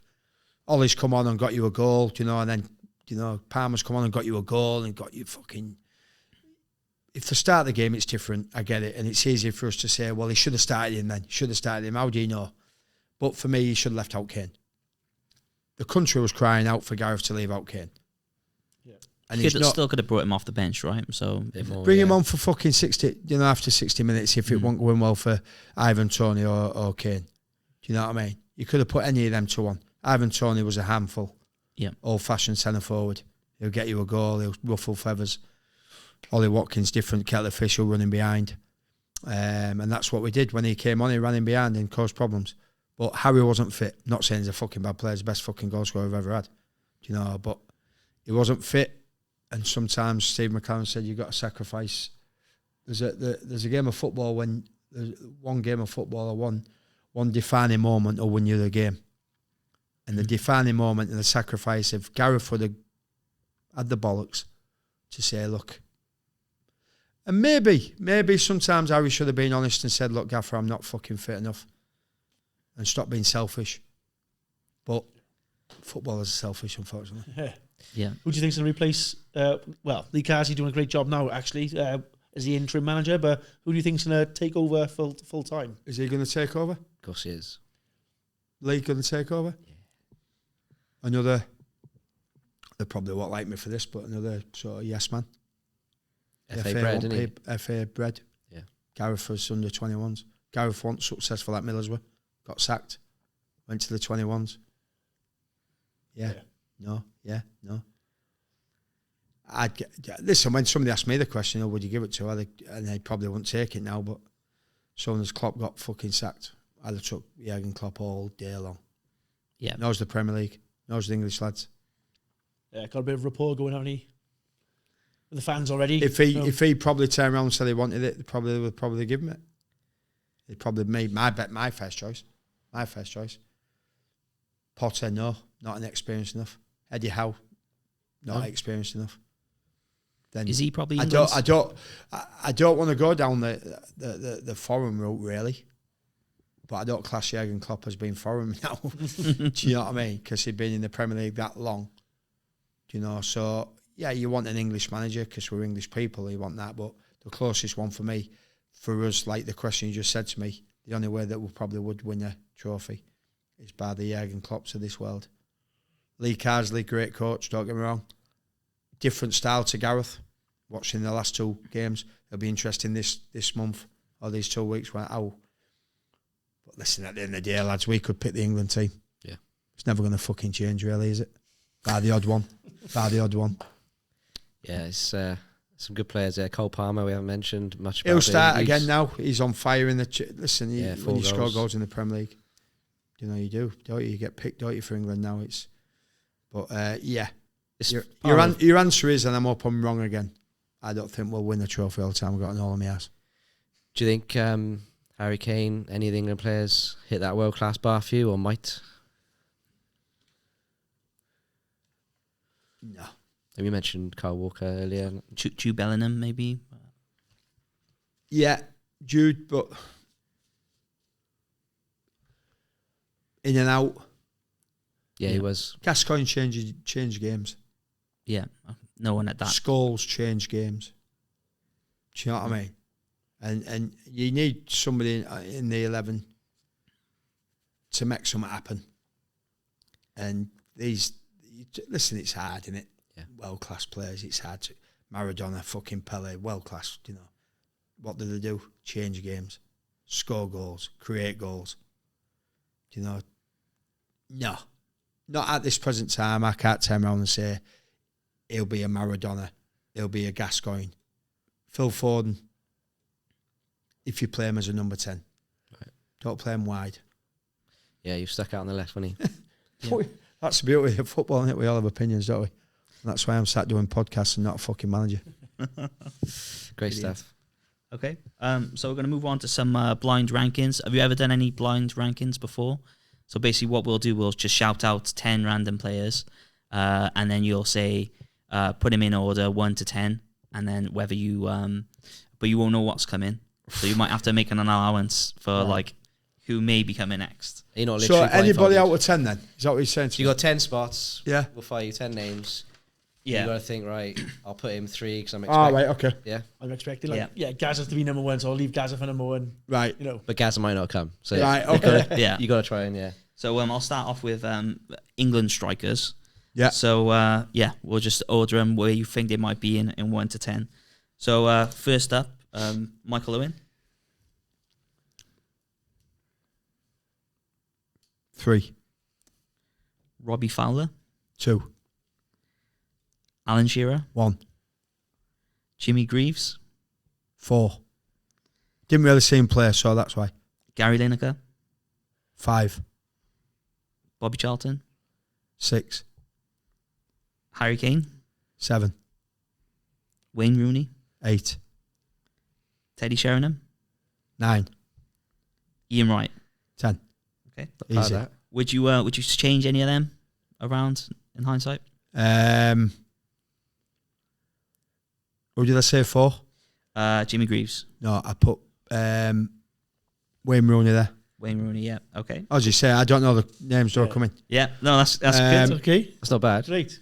Ollie's come on and got you a goal, and then, Palmer's come on and got you a goal and got you fucking... If the start of the game, it's different, I get it. And it's easy for us to say, well, he should have started him then. Should have started him. How do you know? But for me, he should have left out Kane. The country was crying out for Gareth to leave out Kane. Yeah. And he still could have brought him off the bench, right? So bring him on for fucking 60, after 60 minutes if it won't go in well for Ivan Toney or Kane. Do you know what I mean? You could have put any of them two on. Ivan Toney was a handful. Yeah. Old-fashioned centre forward. He'll get you a goal. He'll ruffle feathers. Ollie Watkins, different kettle of fish, running behind. And that's what we did. When he came on, he ran in behind and caused problems. But Harry wasn't fit. Not saying he's a fucking bad player. He's the best fucking goal scorer I've ever had. Do you know? But he wasn't fit. And sometimes Steve McLaren said you've got to sacrifice. There's a game of football when there's one game of football or one defining moment will win you the game. And the defining moment and the sacrifice of Gareth would have had the bollocks to say, look. And maybe sometimes Harry should have been honest and said, look, Gaffer, I'm not fucking fit enough. And stop being selfish. But footballers are selfish, unfortunately. Yeah. Who do you think's going to replace... Lee Carsey's doing a great job now, actually, as the interim manager, but who do you think's going to take over full time? Is he going to take over? Of course he is. Lee going to take over? Yeah. Another... They probably won't like me for this, but another sort of yes man. FA bred, isn't he? FA bred. Yeah. Gareth was under 21s. Gareth once successful at Middlesbrough. Got sacked. Went to the 21s. Yeah. No. Yeah. No. Listen, when somebody asked me the question, would you give it to her? And they probably wouldn't take it now, but soon as Klopp got fucking sacked, I'd have took Jurgen Klopp all day long. Yeah. Knows the Premier League. Knows the English lads. Yeah, got a bit of rapport going on, with the fans already. If he probably turned around and said he wanted it, they would probably give him it. He probably made my first choice. My first choice. Potter, no, not an experienced enough. Eddie Howe, not experienced enough. Then is he probably? I don't want to go down the foreign route really, but I don't class Jurgen Klopp as being foreign now. Do you know what I mean? Because he'd been in the Premier League that long. Do you know? So yeah, you want an English manager because we're English people. You want that, but the closest one for me, for us, like the question you just said to me, the only way that we probably would win a trophy is by the Jurgen Klopps of this world. Lee Carsley, great coach, don't get me wrong. Different style to Gareth. Watching the last 2 games, it'll be interesting this month or these 2 weeks. But listen, at the end of the day, lads, we could pick the England team. Yeah, it's never going to fucking change, really, is it? By the odd one. Yeah, it's. I Some good players there. Cole Palmer, we haven't mentioned much about. He'll him. start He's- again now. He's on fire in the... Listen, Yeah, when 4 you score goals. goals in the Premier League, you know you do, don't you? You get picked, don't you, for England now? Yeah. It's Your answer is, and I'm up I'm wrong again, I don't think we'll win the trophy all the time. I've got an all in my ass. Do you think Harry Kane, any of the England players, hit that world-class bar for you, or might? No. Have you mentioned Kyle Walker earlier? Jude Bellingham, maybe. Yeah, Jude, but in and out. Yeah, Yeah. he was. Gascoigne change games. Yeah, no one at that. Scholes change games. Do you know what I mean? And you need somebody in the 11 to make something happen. And listen, it's hard, isn't it? Yeah. World-class players, it's hard to... Maradona, fucking Pele, world-class, you know. What do they do? Change games. Score goals. Create goals. Do you know? No. Not at this present time. I can't turn around and say he'll be a Maradona. He'll be a Gascoigne. Phil Foden, if you play him as a number 10. Right. Don't play him wide. Yeah, you stuck out on the left, wasn't he? Yeah. That's the beauty of football, isn't it? We all have opinions, don't we? And that's why I'm sat doing podcasts and not a fucking manager. Great stuff. Okay, so we're going to move on to some blind rankings. Have you ever done any blind rankings before? So basically what we'll do, we'll just shout out 10 random players, and then you'll say, put them in order 1 to 10, and then whether you, but you won't know what's coming. So you might have to make an allowance for like who may be coming next. You're not So literally anybody out blindfolded. of 10 then? Is that what you're saying? So you got 10 spots. Yeah. We'll fire you 10 names. Yeah. You got to think, right, I'll put him 3 because I'm Oh, expecting. right, okay. Yeah. I'm expecting Gaza to be number 1, so I'll leave Gaza for number 1. Right. You know, But Gaza might not come. So Right, okay. Yeah. you got to try and, yeah. So I'll start off with England strikers. Yeah. So we'll just order them where you think they might be in 1 to 10. So first up, Michael Owen. 3, Robbie Fowler, 2, Alan Shearer, 1, Jimmy Greaves, 4. Didn't really see him play, so that's why. Gary Lineker, 5, Bobby Charlton, 6, Harry Kane, 7, Wayne Rooney, 8, Teddy Sheringham, 9, Ian Wright. 10. Okay. Not bad, Easy. that. Would you change any of them around in hindsight? What did I say, 4? Jimmy Greaves, No, I put Wayne Rooney there. Wayne Rooney. Yeah. Okay. As you say, I don't know the names that are Yeah. coming. Yeah. No, that's good. okay. That's not bad. Great.